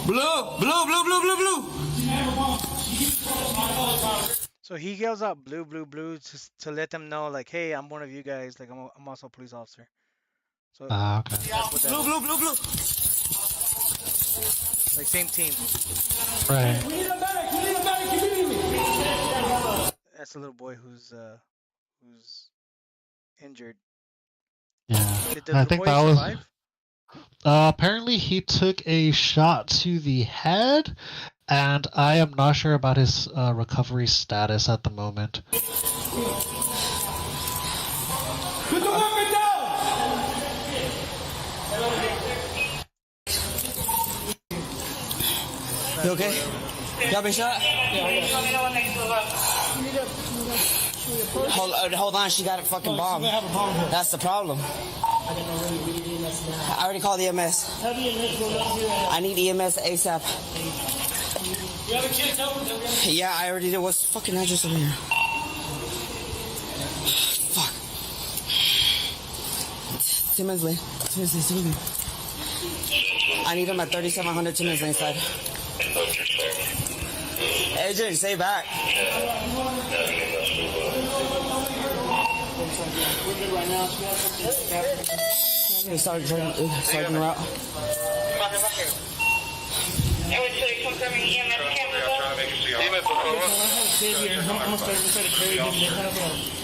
Blue! Blue! Blue! Blue! Blue! Blue! So he yells out blue, blue, blue to let them know, like, hey, I'm one of you guys. Like, I'm also a police officer. So Okay. blue, blue, blue, blue. Like same team. Right. We need a medic! We need a medic immediately! That's a little boy who's injured. Yeah. Did the I little think boy that was. survive? Apparently, he took a shot to the head, and I am not sure about his recovery status at the moment. Put the weapon down! You okay? Y'all been shot? Hold on, she got a fucking bomb. That's the problem. I already called EMS. I need EMS ASAP. You have a kid tell them? Yeah, I already did. What's the fucking address over here? Fuck. Timmins Lane. I need him at 3700 Timmins Lane side. Agent, stay back. We're good right now. Starting route.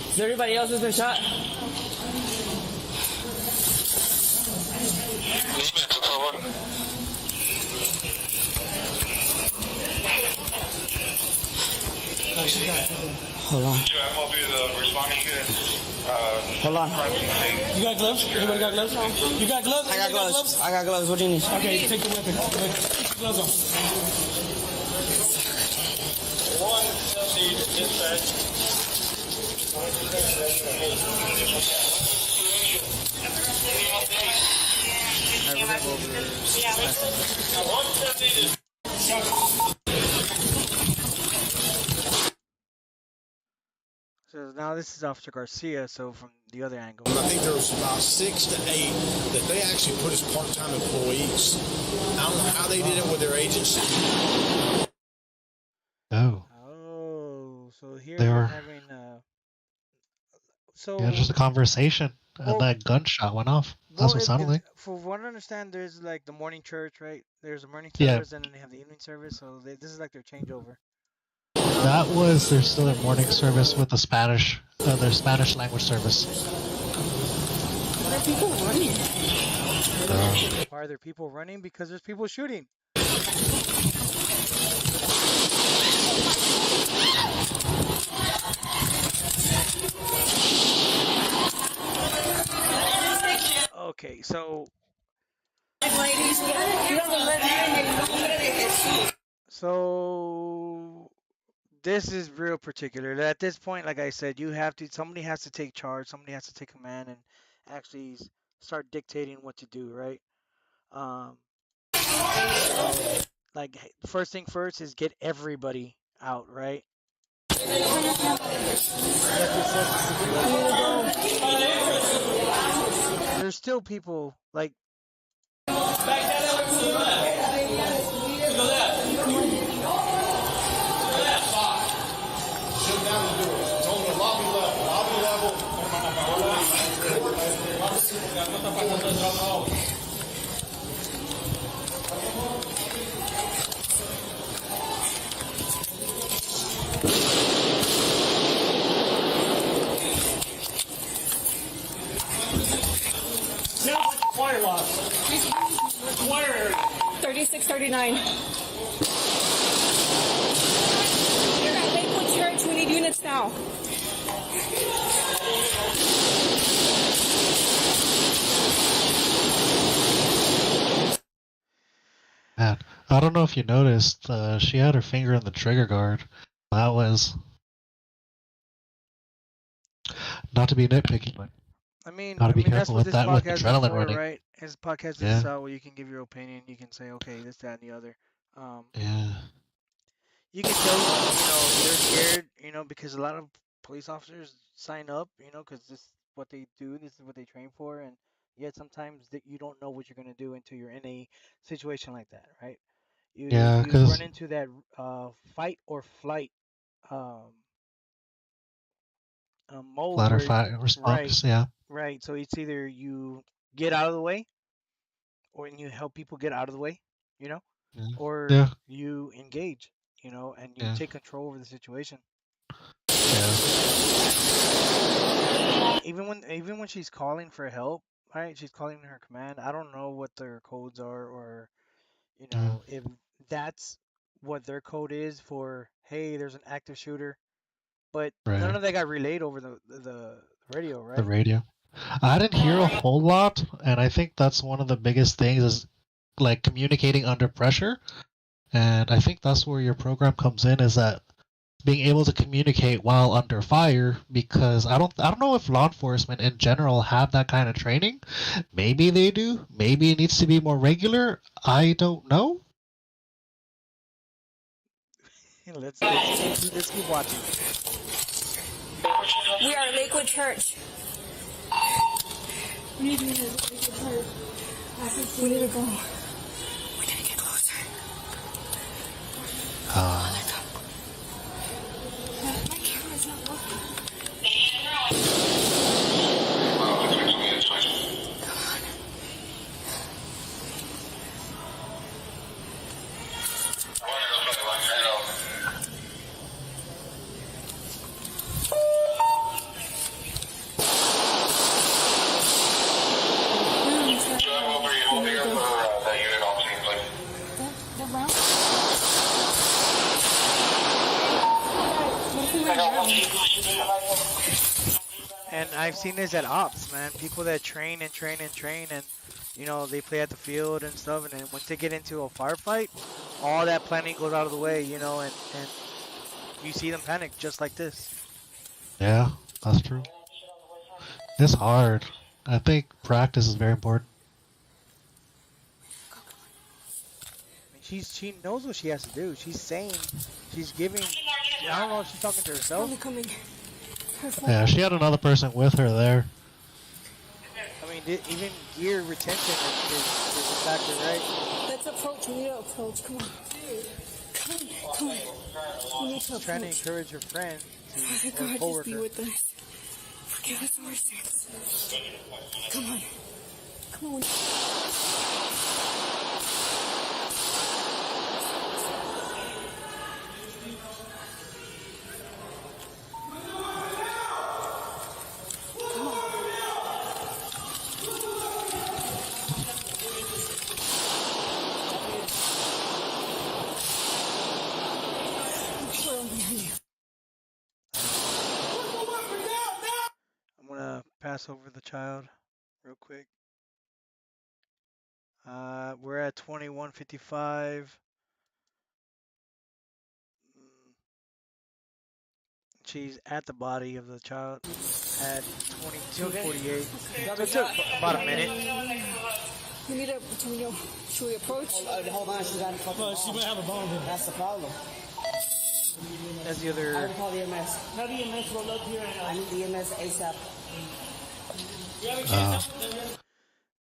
Is everybody else has been shot? Hold on. Hold on. You got gloves? Anybody got gloves? You got gloves? I got gloves. I got gloves. What do you need? Okay, take the weapon. Put the gloves on. One, dispatch. So now this is Officer Garcia, so from the other angle. I think there was about 6 to 8 that they actually put as part-time employees. I don't know how they did it with their agency. Oh, Oh, so here They we're were- having so yeah, just a conversation, Well- and that gunshot went off. That's well, what it sounded like. For what I understand, there's like the morning church, right? There's a morning Yeah. service, and then they have the evening service. So this is like their changeover. That was their still their morning service with the Spanish, their Spanish language service. Why are there people running? Because there's people shooting. Okay, so this is real particular. At this point, like I said, somebody has to take charge, somebody has to take command and actually start dictating what to do, right? Like first thing first is get everybody out, right? There's still people like Wire loss. Wire area. 3639. You're at Lakewood Church. We need units now. Man, I don't know if you noticed, she had her finger in the trigger guard. That was not to be nitpicky, but I mean, Gotta be that's careful what with this that with podcast is adrenaline for, running. right? This podcast Yeah. is where you can give your opinion. You can say, okay, this, that, and the other. yeah, You can tell, they're scared, because a lot of police officers sign up, because this is what they do, this is what they train for, and yet sometimes that you don't know what you're going to do until you're in a situation like that, right? Yeah, You 'cause- run into that fight or flight mode ladder where, fight response. Yeah, right. So it's either you get out of the way, or you help people get out of the way, Yeah. or Yeah. you engage, and you Yeah. take control over the situation. yeah, Even when she's calling for help, right? She's calling her command. I don't know what their codes are, or if that's what their code is for. Hey, there's an active shooter, but none Right. of that got relayed over the radio, right? the radio. I didn't hear a whole lot, and I think that's one of the biggest things is like communicating under pressure. And I think that's where your program comes in, is that being able to communicate while under fire, because I don't know if law enforcement in general have that kind of training. Maybe they do. Maybe it needs to be more regular. I don't know. Let's keep watching. We are Lakewood Church. We need to go. We need to get closer. My camera's not working. The round. What if we went around? And I've seen this at ops, man. People that train and train and train, and you know they play at the field and stuff, and then once they get into a firefight, all that planning goes out of the way, you know, and you see them panic just like this. Yeah, that's true. It's hard. I think practice is very important. I mean, she knows what she has to do. She's saying, she's giving. I don't know if she's talking to herself. Coming. Yeah, she had another person with her there. I mean, even gear retention is a factor, right? Let's approach. We need to approach. Come on. Come on. We need to She's trying to approach. encourage her friend Father or God, just be coworker. with us. Forgive us our sins. Come on. Come on. I'm gonna pass over the child real quick. We're at 21:55. She's at the body of the child at 22:48. So it took about a minute. We need to, should we approach? Hold on, she's got a fucking Well, she bomb. might have a bomb here. That's the problem. That's the I other. would call the EMS. How do you miss roll up here? I need the EMS ASAP.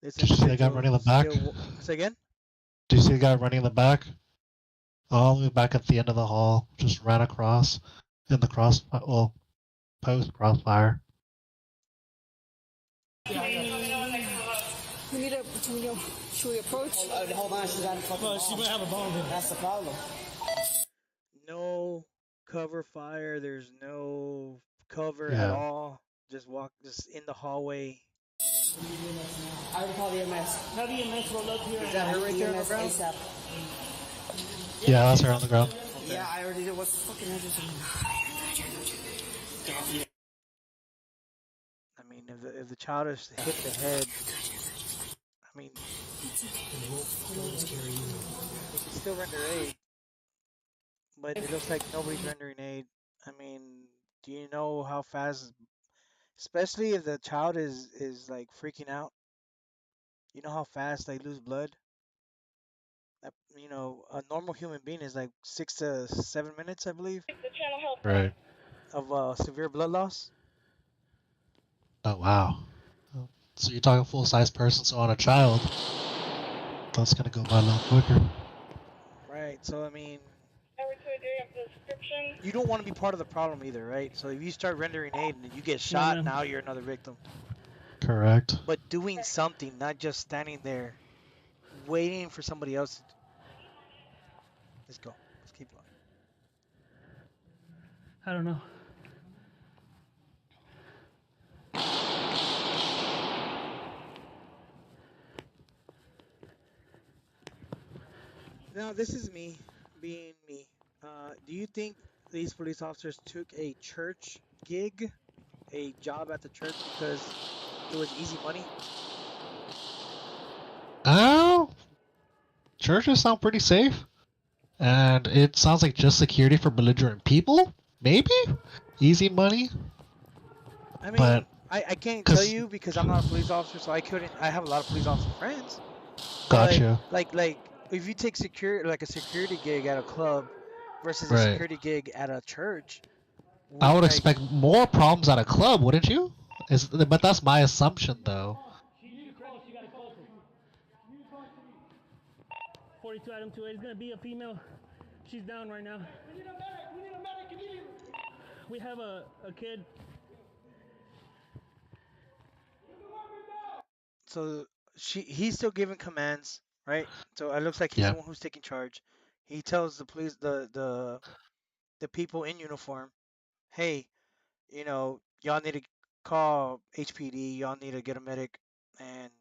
This Did you see the guy individual running in the back? still- Say again? Do you see the guy running in the back? All the way back at the end of the hall, just ran across in the post crossfire. We need to, should we approach? Hold on, she's got a fucking Well, she bomb. might have a bomb here. That's the problem. No cover fire. There's no cover Yeah. at all. Just in the hallway. I would call the EMS. How do you miss roll up here? Is that her right there on the EMS ground? ASAP. Yeah, that's her on the ground. Yeah, I already did. What's the fucking address? I mean, if the child is hit the head, I mean, they can still render aid. But it looks like nobody's rendering aid. I mean, do you know how fast, especially if the child is like freaking out? You know how fast they lose blood? You know, a normal human being is like 6 to 7 minutes, I believe, Right. of severe blood loss. Oh, wow. So you're talking full-size person, so on a child, that's going to go by a little quicker. Right. So, I mean, you don't want to be part of the problem either, right? So if you start rendering aid and you get shot, now you're another victim. Correct. But doing something, not just standing there waiting for somebody else to... Let's go. Let's keep going. I don't know. Now, this is me being me. Do you think these police officers took a church gig, a job at the church, because it was easy money? Oh, churches sound pretty safe, and it sounds like just security for belligerent people. Maybe easy money, I but mean, I can't tell cause you because I'm not a police officer, so I couldn't. I have a lot of police officer friends, but gotcha. like if you take like a security gig at a club versus a Right. security gig at a church, I would like expect more problems at a club, wouldn't you? But that's my assumption, though. 42 item 28 is gonna be a female. She's down right now. We need a medic. We need a medic immediately. We have a kid. so he's still giving commands, right? So it looks like he's Yeah. the one who's taking charge. He tells the police the people in uniform, hey, y'all need to call HPD, y'all need to get a medic, and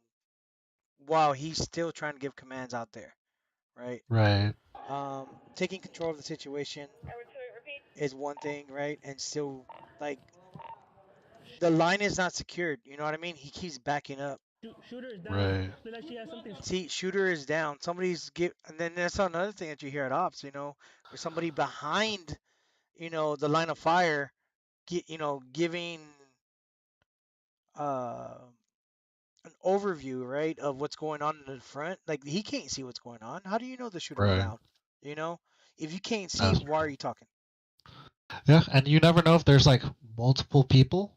while he's still trying to give commands out there, right? Right. Taking control of the situation is one thing, right? And still, like, the line is not secured. You know what I mean? He keeps backing up. Shooter is down. Right. Look like she has something. See, shooter is down. And then that's another thing that you hear at ops. Where somebody behind, the line of fire, giving uh an overview, right, of what's going on in the front. Like he can't see what's going on. How do you know the shooter's Right. down? You know, if you can't see, That's why are you talking? Yeah, and you never know if there's like multiple people.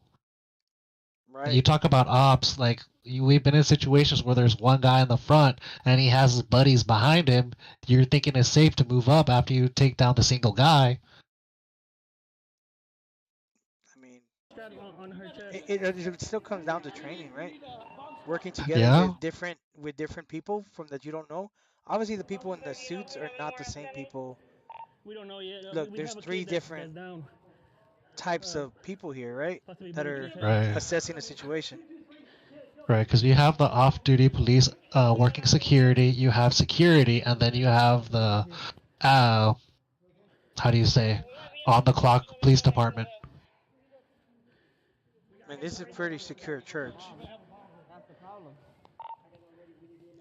You Right. talk about ops, like we've been in situations where there's one guy in the front and he has his buddies behind him. You're thinking it's safe to move up after you take down the single guy. I mean, Strap on her chest. it still comes down to training, right? Working together Yeah. with different people from that you don't know. Obviously, the people in the suits are not the same people. We don't know yet. Look, We there's have a three kid different that's down. types of people here, right? Possibly That bullet to are his head. Right. assessing the situation. Right, because you have the off-duty police working security, you have security, and then you have the how do you say, on-the-clock police department. I mean, this is a pretty secure church.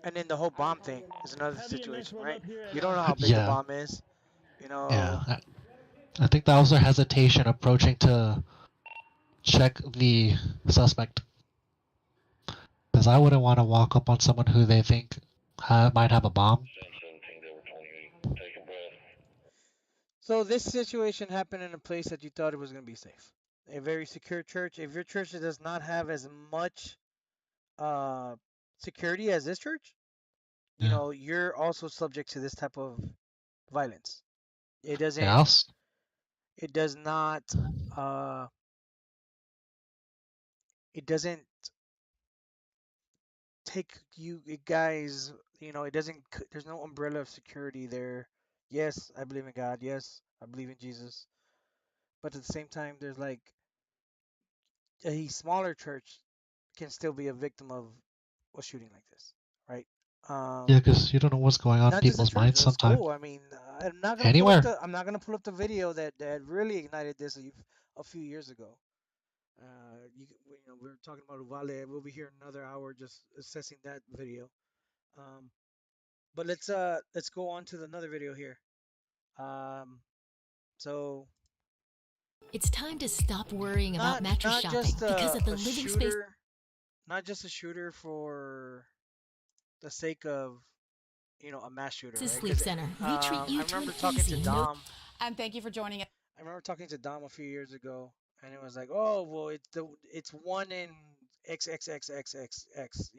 And then the whole bomb thing is another Have EMS situation, rolled right? up here You and don't know how big the Yeah, bomb is. You yeah. know, I think that was their hesitation approaching to check the suspect. Because I wouldn't want to walk up on someone who they think might have a bomb. so this situation happened in a place that you thought it was going to be safe. A very secure church. If your church does not have as much uh, security as this church, Yeah. you're also subject to this type of violence. It Yeah, doesn't. It does not. Uh, it doesn't take you guys. It doesn't. There's no umbrella of security there. Yes, I believe in God. Yes, I believe in Jesus. But at the same time, there's like a smaller church can still be a victim of a shooting like this, right? yeah, Um, because you don't know what's going on in Not just a people's church, minds a sometimes. school. I mean, Anywhere. I'm not gonna pull up the video that really ignited this a few years ago. We were talking about Uvalde. We'll be here in another hour just assessing that video. Um, but let's go on to another video here. Um, so It's time to stop worrying about not mattress not shopping just because at the a living space. shooter, not just a shooter for the sake of a mass shooter, right? Sleep Center. We treat you I to an remember talking to easy, Dom. And thank you for joining us. I remember talking to Dom a few years ago, and it was like, oh well, it's one in x x x x x x,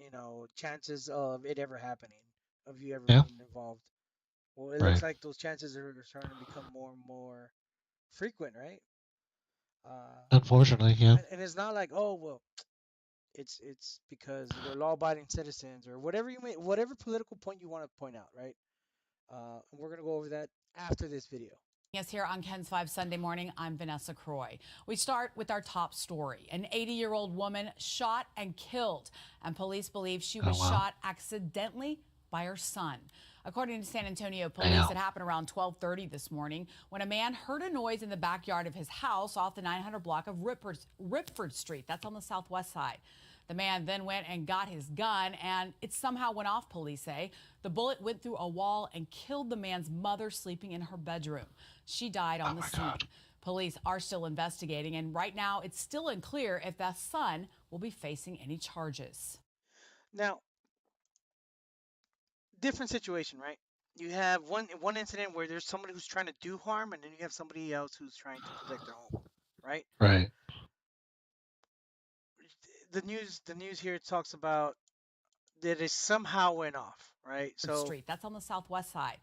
chances of it ever happening, of you ever Yeah. being involved. Well, it looks Right. like those chances are starting to become more and more frequent, right? Uh, Unfortunately, yeah. and it's not like, oh well, it's because they're law-abiding citizens or whatever political point you want to point out, right? And we're gonna go over that after this video. Yes, here on Ken's 5 Sunday Morning, I'm Vanessa Croy. We start with our top story. An 80-year-old woman shot and killed, and police believe she was shot accidentally by her son. According to San Antonio police, it happened around 12:30 this morning when a man heard a noise in the backyard of his house off the 900 block of Ripford Street. That's on the southwest side. The man then went and got his gun, and it somehow went off, police say. The bullet went through a wall and killed the man's mother sleeping in her bedroom. She died on the scene. God. Police are still investigating, and right now it's still unclear if the son will be facing any charges. Now, different situation, right? You have one incident where there's somebody who's trying to do harm, and then you have somebody else who's trying to protect their home, right? Right. The news here talks about that it somehow went off, right? So Street. That's on the southwest side.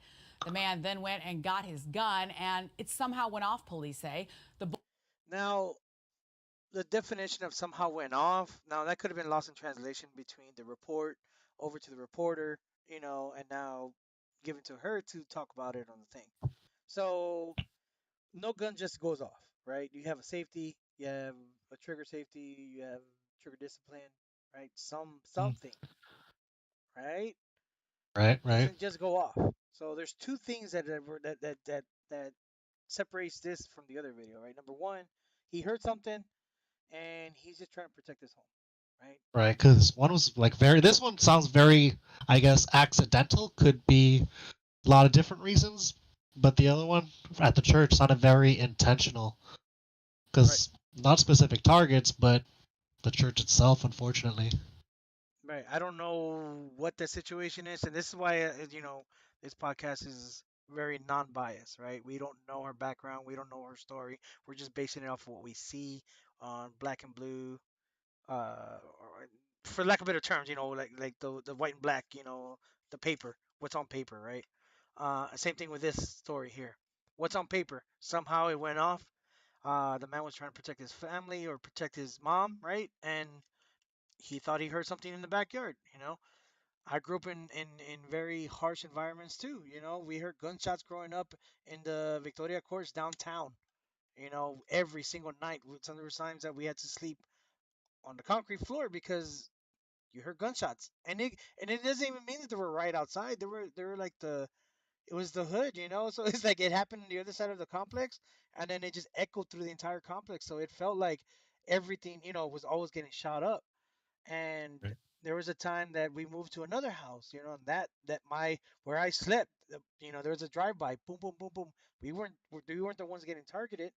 The man then went and got his gun, and it somehow went off, police say. now the definition of somehow went off. Now that could have been lost in translation between the report over to the reporter, and now given to her to talk about it on the thing. So no gun just goes off, right? You have a safety, you have a trigger safety, you have trigger discipline, right? Something, right? Right. Right. Doesn't just go off. So there's two things that separates this from the other video, right? Number one, he heard something and he's just trying to protect his home, right? Right. Because one was like very. This one sounds very, I guess, accidental. Could be a lot of different reasons, but the other one at the church sounded very intentional. Because not specific targets, but the church itself, unfortunately. Right. I don't know what the situation is, and this is why this podcast is very non-biased, right? We don't know her background, we don't know her story. We're just basing it off of what we see on Black and Blue, or, for lack of better terms, like the white and black, the paper, what's on paper, right? Same thing with this story here. What's on paper? Somehow it went off. The man was trying to protect his family or protect his mom, right? And he thought he heard something in the backyard. I grew up in very harsh environments too. We heard gunshots growing up in the Victoria Courts downtown. Every single night. Some there were times that we had to sleep on the concrete floor because you heard gunshots, and it doesn't even mean that they were right outside. They were like it was the hood. So it's like it happened on the other side of the complex, and then it just echoed through the entire complex. So it felt like everything was always getting shot up. And Right. there was a time that we moved to another house, and that my where I slept, there was a drive-by, boom, boom, boom, boom. We weren't the ones getting targeted,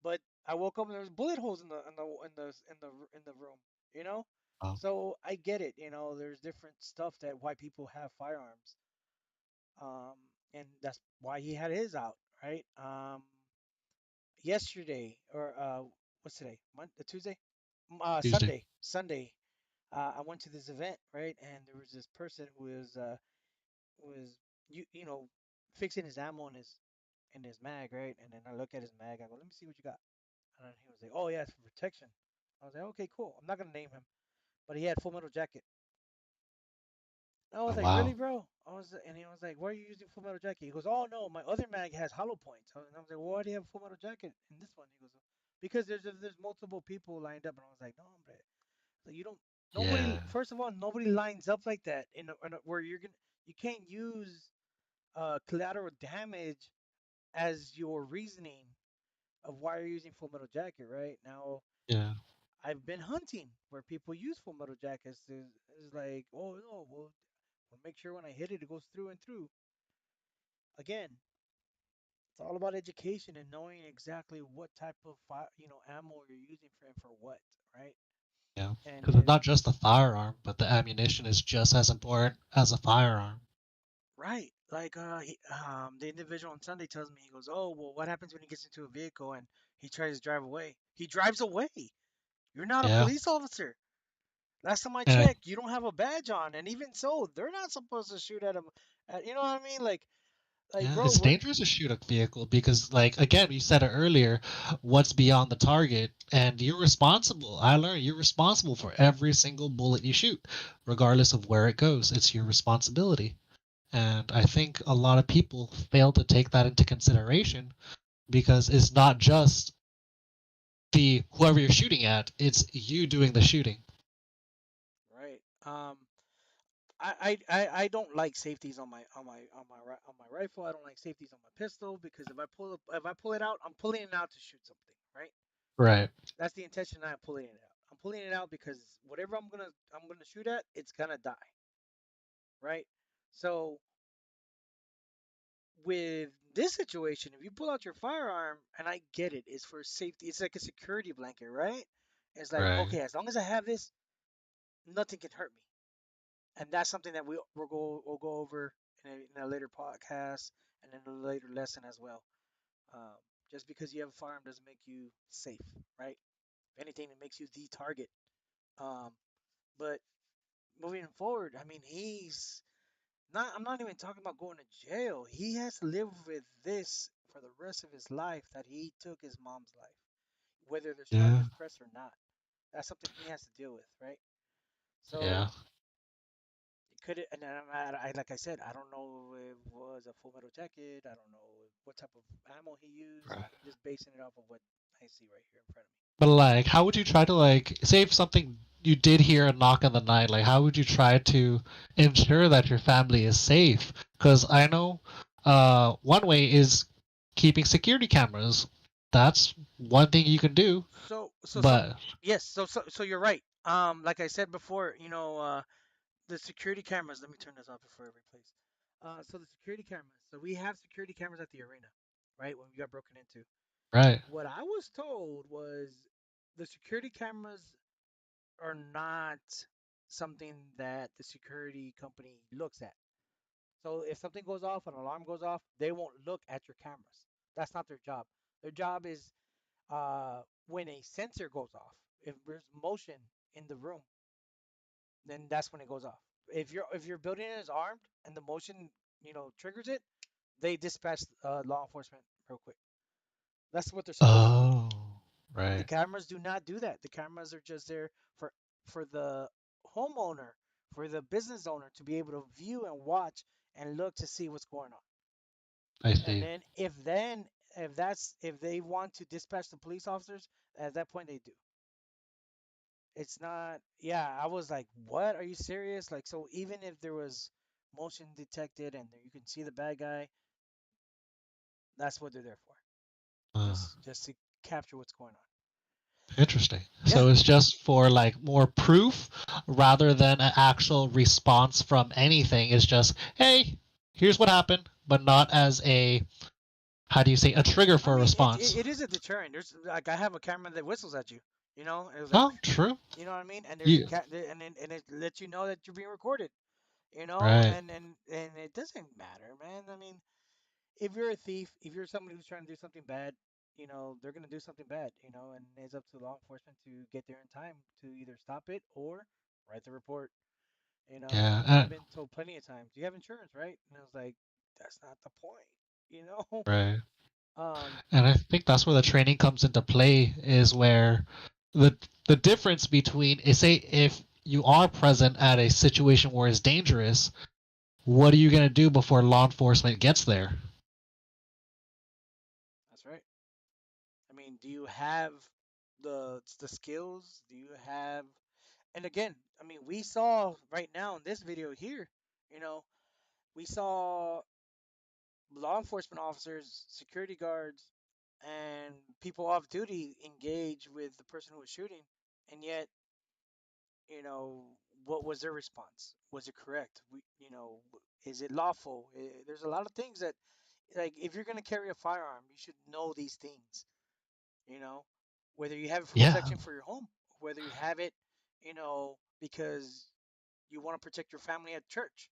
but I woke up and there was bullet holes in the room, you know. Oh, So I get it, there's different stuff that why people have firearms, um, and that's why he had his out, right? Yesterday or what's today? Tuesday, Tuesday. Sunday. I went to this event, right, and there was this person who was fixing his ammo in his mag, right, and then I look at his mag, I go, let me see what you got, and then he was like, oh yeah, it's for protection. I was like, okay, cool. I'm not gonna name him, but he had Full Metal Jacket. I was Oh, like, really, wow. bro? And he was like, why are you using Full Metal Jacket? He goes, oh no, my other mag has hollow points. And I was like, well, why do you have Full Metal Jacket in this one? He goes, because there's multiple people lined up, and I was like, no, hombre. So you don't. Nobody. Yeah. First of all, nobody lines up like that where you can't use collateral damage as your reasoning of why you're using Full Metal Jacket. Right now, Yeah. I've been hunting where people use Full Metal Jackets. Is like, oh no, we'll make sure when I hit it, it goes through and through. Again, it's all about education and knowing exactly what type of ammo you're using for and for what, right? Yeah. And Because it's not just the firearm, but the ammunition is just as important as a firearm. right. Like the individual on Sunday tells me, he goes, "Oh, well, what happens when he gets into a vehicle and he tries to drive away? He drives away. You're not a Yeah. police officer. Last time I And checked, you don't have a badge on, and even so, they're not supposed to shoot at him. You know what I mean? Like, yeah, bro, it's dangerous to shoot a vehicle because, like, again, you said it earlier, what's beyond the target, and you're responsible. I learned you're responsible for every single bullet you shoot, regardless of where it goes. It's your responsibility. And I think a lot of people fail to take that into consideration because it's not just the whoever you're shooting at, it's you doing the shooting. right? I don't like safeties on my rifle. I don't like safeties on my pistol because if I pull it out, I'm pulling it out to shoot something, right? Right. That's the intention. I'm pulling it out. I'm pulling it out because whatever I'm gonna shoot at, it's gonna die, right? So with this situation, if you pull out your firearm, and I get it, it's for safety. It's like a security blanket, right? It's like, Right. okay, as long as I have this, nothing can hurt me, and that's something that we'll go over in a later podcast and in a later lesson as well. Um, just because you have a firearm doesn't make you safe, right? If anything, it makes you the target. Um, but moving forward, I mean, he's not. I'm not even talking about going to jail. He has to live with this for the rest of his life that he took his mom's life, whether there's Yeah. charges pressed or not. That's something he has to deal with, right? So Yeah. it could, and then like I said, I don't know if it was a full metal jacket. I don't know what type of ammo he used. Right. I'm just basing it off of what I see right here in front of me. But like, how would you try to like say if something you did hear a knock in the night? Like, how would you try to ensure that your family is safe? Because I know, one way is keeping security cameras. That's one thing you can do. So But yes, so you're right. Like I said before, the security cameras. Let me turn this off before I replace. So the security cameras. So we have security cameras at the arena, right? When we got broken into. right. What I was told was the security cameras are not something that the security company looks at. So if something goes off, an alarm goes off, they won't look at your cameras. That's not their job. Their job is when a sensor goes off, if there's motion in the room, then that's when it goes off. If your building is armed and the motion triggers it, they dispatch law enforcement real quick. That's what they're supposed to do. Oh, The right. cameras do not do that. The cameras are just there for the homeowner, for the business owner to be able to view and watch and look to see what's going on. I And see. if they want to dispatch the police officers, at that point they do. It's not, yeah, I was like, what? Are you serious? Like, so even if there was motion detected and you can see the bad guy, that's what they're there for. Uh, Just to capture what's going on. Interesting. Yeah. So it's just for like more proof rather than an actual response from anything. It's just, hey, here's what happened, but not as a, how do you say, a trigger I for a mean, response. it is a deterrent. There's like I have a camera that whistles at you. It was like, Oh, true. you know what I mean? And there's a You, cat, and it lets you know that you're being recorded. right. And it doesn't matter, man. I mean, if you're a thief, if you're somebody who's trying to do something bad, they're gonna do something bad, and it's up to law enforcement to get there in time to either stop it or write the report. Yeah. I've been told plenty of times, you have insurance, right? And I was like, that's not the point, you know. Right. Um, And I think that's where the training comes into play is where the the difference between say if you are present at a situation where it's dangerous, what are you gonna do before law enforcement gets there? that's right. I mean, do you have the skills? Do you have? And again, I mean, we saw right now in this video here, you know, we saw law enforcement officers, security guards, and people off duty engage with the person who was shooting, and yet, you know, what was their response? Was it correct? Is it lawful? There's a lot of things that, like, if you're gonna carry a firearm, you should know these things. You know, whether you have it for Yeah. protection for your home, whether you have it, because you want to protect your family at church.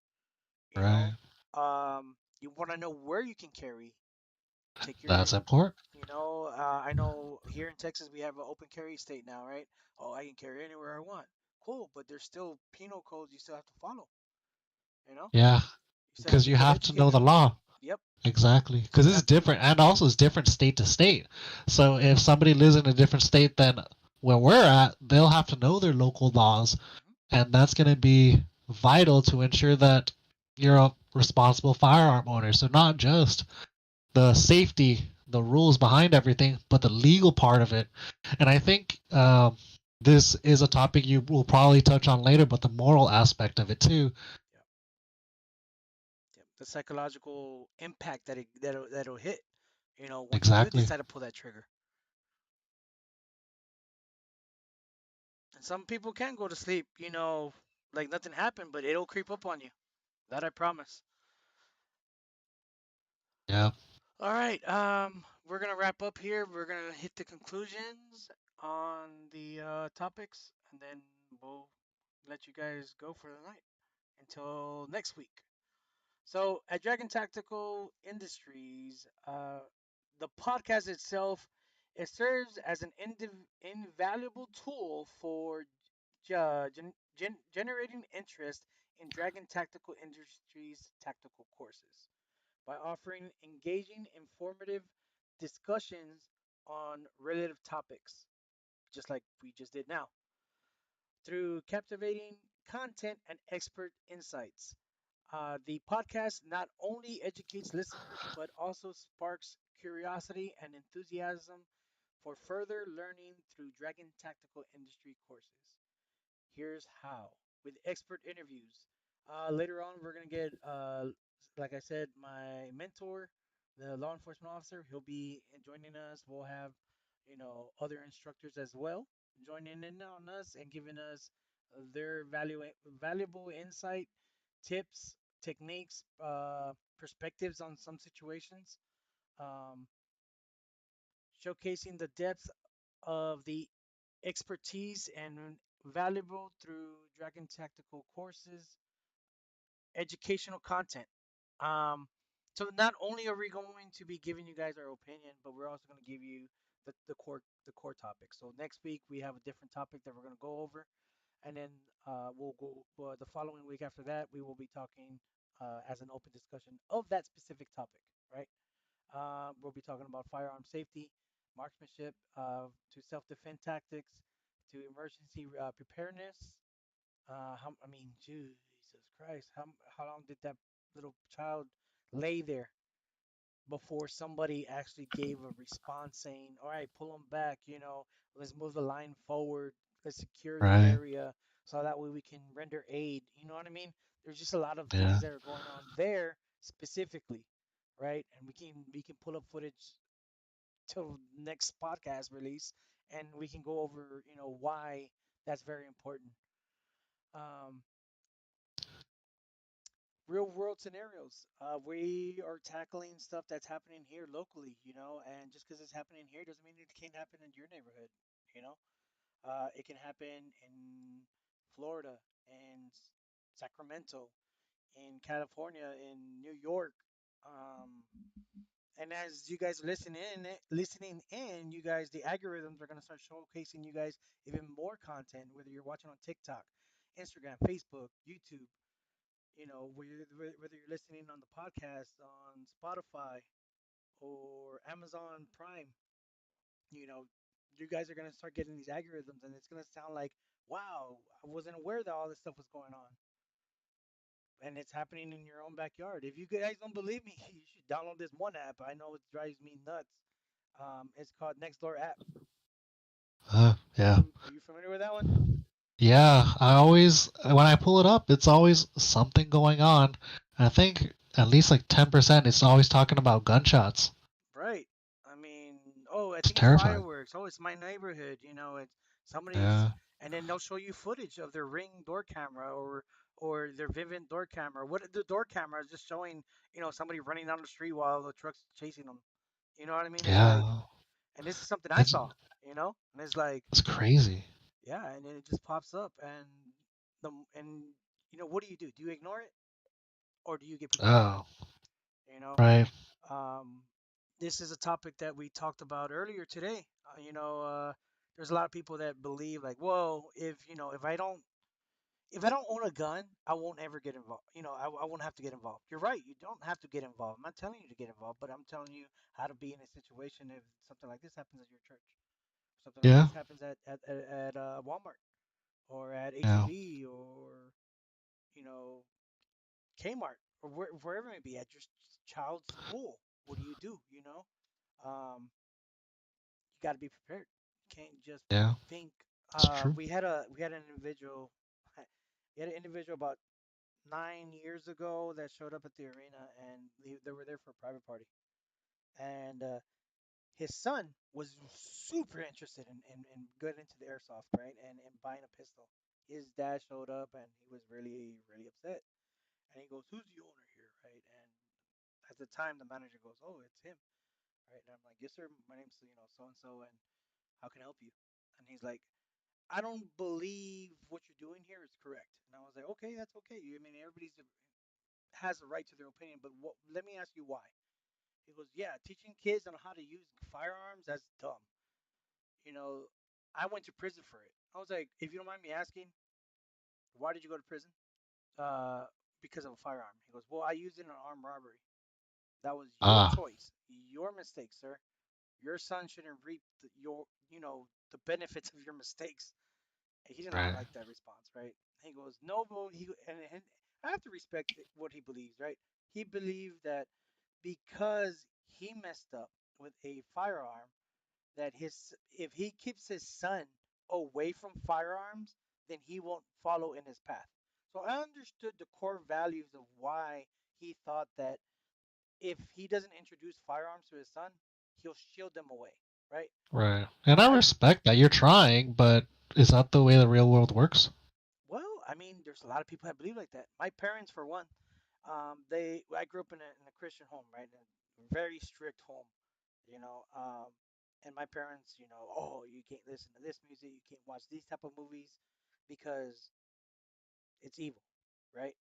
You Right. know, you want to know where you can carry. Take That's your, important. I know here in Texas we have an open carry state now, right? Oh, I can carry anywhere I want. Cool, but there's still penal codes you still have to follow. You know, Yeah. you still have Because to you get have to know educated the on it. law. Yep. Exactly. So Because you it's have to. different and also it's different state to state. So if somebody lives in a different state than where we're at, they'll have to know their local laws. Mhm. And that's going to be vital to ensure that you're a responsible firearm owner. So not just the safety, the rules behind everything, but the legal part of it. And I think this is a topic you will probably touch on later, but the moral aspect of it too. Yep. Yep. The psychological impact that'll hit. Once you do Exactly. decide to pull that trigger. And some people can go to sleep, like nothing happened, but it'll creep up on you. That I promise. Yeah. All right. We're gonna wrap up here. We're gonna hit the conclusions on the topics, and then we'll let you guys go for the night until next week. So at Dragon Tactical Industries, the podcast itself, it serves as an invaluable tool for generating interest in Dragon Tactical Industries tactical courses by offering engaging, informative discussions on relative topics, just like we just did now, through captivating content and expert insights. The podcast not only educates listeners, but also sparks curiosity and enthusiasm for further learning through Dragon Tactical Industry courses. Here's how with expert interviews. Later on, we're going to get, like I said, my mentor, the law enforcement officer. He'll be joining us. We'll have, other instructors as well joining in on us and giving us their valuable insight, tips, techniques, perspectives on some situations, um, showcasing the depth of the expertise and valuable through Dragon Tactical courses, educational content. Um, so not only are we going to be giving you guys our opinion, but we're also going to give you the core topic. So next week we have a different topic that we're going to go over, and then we'll go the following week after that we will be talking as an open discussion of that specific topic, right? We'll be talking about firearm safety, marksmanship, to self-defense tactics, to emergency preparedness. I mean, Jesus Christ, how long did that little child lay there before somebody actually gave a response saying, "All right, pull them back. Let's move the line forward. Let's secure the Right. area so that way we can render aid." You know what I mean? There's just a lot of Yeah. things that are going on there specifically, right? And we can pull up footage till next podcast release, and we can go over why that's very important. Um, Real world scenarios. We are tackling stuff that's happening here locally, and just because it's happening here doesn't mean it can't happen in your neighborhood, you know. It can happen in Florida, in Sacramento, in California, in New York. Um, and as you guys listening in, you guys, the algorithms are gonna start showcasing you guys even more content, whether you're watching on TikTok, Instagram, Facebook, YouTube. Whether you're listening on the podcast on Spotify or Amazon Prime, you know, you guys are gonna start getting these algorithms, and it's gonna sound like, wow, I wasn't aware that all this stuff was going on, and it's happening in your own backyard. If you guys don't believe me, you should download this one app. I know it drives me nuts. It's called Nextdoor app. Yeah. Are you familiar with that one? Yeah. I always, when I pull it up, it's always something going on. I think at least like 10%, it's always talking about gunshots. Right. I mean, oh, I It's think it's terrifying. fireworks. Oh, it's my neighborhood. It's somebody's, Yeah. and then they'll show you footage of their Ring door camera or their Vivint door camera. What the door camera is just showing, somebody running down the street while the truck's chasing them. You know what I mean? It's like, Yeah. and this is something I It's, saw. And it's like, it's crazy. yeah, and then it just pops up, the and what do? Do you ignore it or do you get prepared? Oh, You know, right. Um, this is a topic that we talked about earlier today. There's a lot of people that believe like, well, if I don't own a gun, I won't ever get involved. I won't have to get involved. You're right. You don't have to get involved. I'm not telling you to get involved, but I'm telling you how to be in a situation if something like this happens at your church, something like Yeah. this happens at Walmart or at Yeah. HEB or you know Kmart or wherever it may be at your child's school. What do you do? You got to be prepared. You can't just Yeah. think. It's true. We had an individual. We had an individual about 9 years ago that showed up at the arena, and they were there for a private party, and His son was super interested in getting into the airsoft, right, and buying a pistol. His dad showed up and he was really, really upset. And he goes, "Who's the owner here?" Right? And at the time, the manager goes, "Oh, it's him." Right? And I'm like, "Yes, sir. My name's so and so, and how can I help you?" And he's like, "I don't believe what you're doing here is correct." And I was like, "Okay, that's okay. I mean, everybody has a right to their opinion, but let me ask you why." He goes, "Yeah, teaching kids on how to use firearms, that's dumb. You know, I went to prison for it." I was like, "If you don't mind me asking, why did you go to prison?" Uh, because of a firearm. He goes, "Well, I used it in an armed robbery. That was your Ah, choice, your mistake, sir. Your son shouldn't reap the benefits of your mistakes." He did not right, like that response, right? He goes, "No, bro." And I have to respect what he believes, right? He believed that because he messed up with a firearm, that his if he keeps his son away from firearms, then he won't follow in his path. So I understood the core values of why he thought that if he doesn't introduce firearms to his son, he'll shield them away, right? right. And I I respect that you're trying, but is that the way the real world works? Well, I mean, there's a lot of people that believe like that. My parents, for one, I grew up in a Christian home, right? In a very strict home, you know. And my parents, "Oh, you can't listen to this music, you can't watch these type of movies because it's evil," right?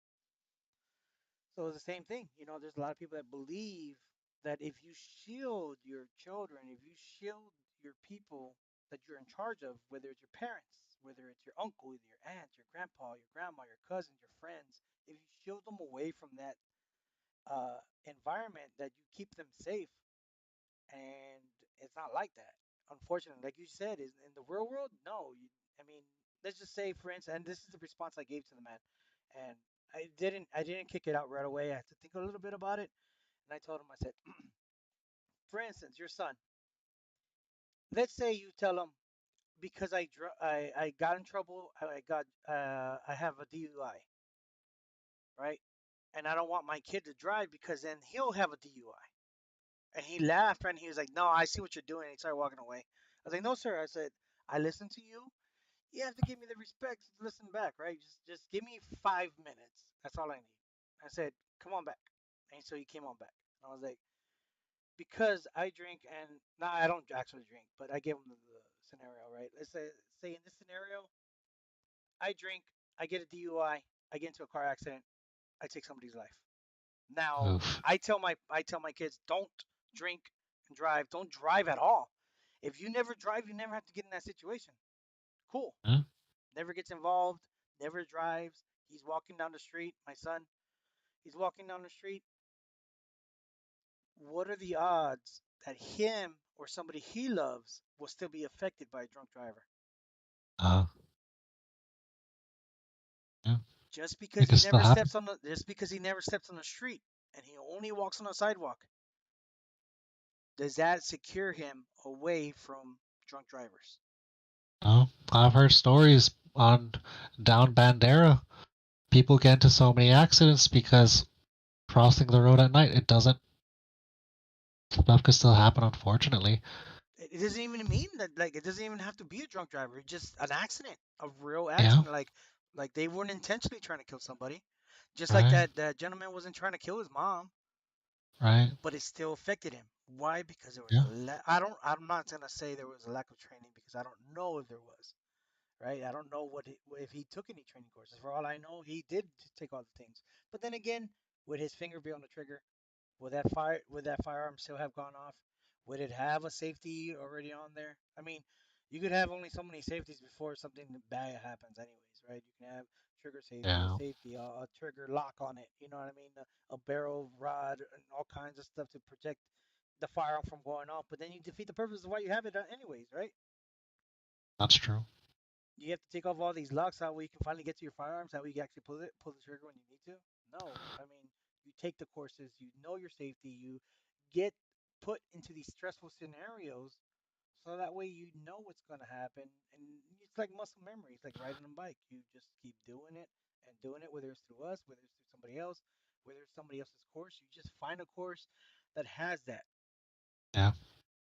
So it's the same thing. There's a lot of people that believe that if you shield your children, if you shield your people that you're in charge of, whether it's your parents, whether it's your uncle, your aunt, your grandpa, your grandma, your cousins, your friends, if you shield them away from that environment, that you keep them safe, and it's not like that. Unfortunately, like you said, is in the real world, no. I mean, let's just say, for instance, and this is the response I gave to the man, and I didn't kick it out right away. I had to think a little bit about it, and I told him, I said, for instance, your son. Let's say you tell him, because I got in trouble, I have a DUI, right? And I don't want my kid to drive because then he'll have a DUI. And he laughed, and he was like, "No, I see what you're doing." And he started walking away. I was like, "No, sir." I said, "I listened to you. You have to give me the respect to listen back, right? Just give me 5 minutes. That's all I need." I said, "Come on back." And so he came on back. And I was like, "Because I drink, and now I don't actually drink, but I gave him the scenario, right? Let's say in this scenario, I drink, I get a DUI, I get into a car accident, I take somebody's life. Now, Oof. I tell my kids, don't drink and drive. Don't drive at all. If you never drive, you never have to get in that situation. Cool. Huh? Never gets involved, never drives. He's walking down the street, my son. He's walking down the street. What are the odds that him or somebody he loves will still be affected by a drunk driver? Uh, yeah, Just it because can he still never happen. steps on the just because he never steps on the street and he only walks on the sidewalk, does that secure him away from drunk drivers? No, I've heard stories on down Bandera. People get into so many accidents because crossing the road at night, it doesn't. Stuff can still happen, unfortunately. It doesn't even mean that, like, it doesn't even have to be a drunk driver. It's just an accident, a real Yeah, accident. Like they weren't intentionally trying to kill somebody. Just like right, that gentleman wasn't trying to kill his mom, right. but it still affected him. Why? Because there was Yeah, I'm not gonna say there was a lack of training because I don't know if there was. Right? I don't know if he took any training courses. For all I know, he did take all the things. But then again, would his finger be on the trigger? Would that firearm still have gone off? Would it have a safety already on there? I mean, you could have only so many safeties before something bad happens, anyways, right? You can have trigger safety, a yeah, safety, a trigger lock on it. You know what I mean? A barrel rod and all kinds of stuff to protect the firearm from going off. But then you defeat the purpose of why you have it, anyways, right? that's true. You have to take off all these locks out where you can finally get to your firearms. That way you can actually pull the trigger when you need to. No, I mean, you take the courses, you know your safety, you get put into these stressful scenarios, so that way you know what's going to happen. And it's like muscle memory. It's like riding a bike. You just keep doing it and doing it, whether it's through us, whether it's through somebody else, whether it's somebody else's course. You just find a course that has that. Yeah.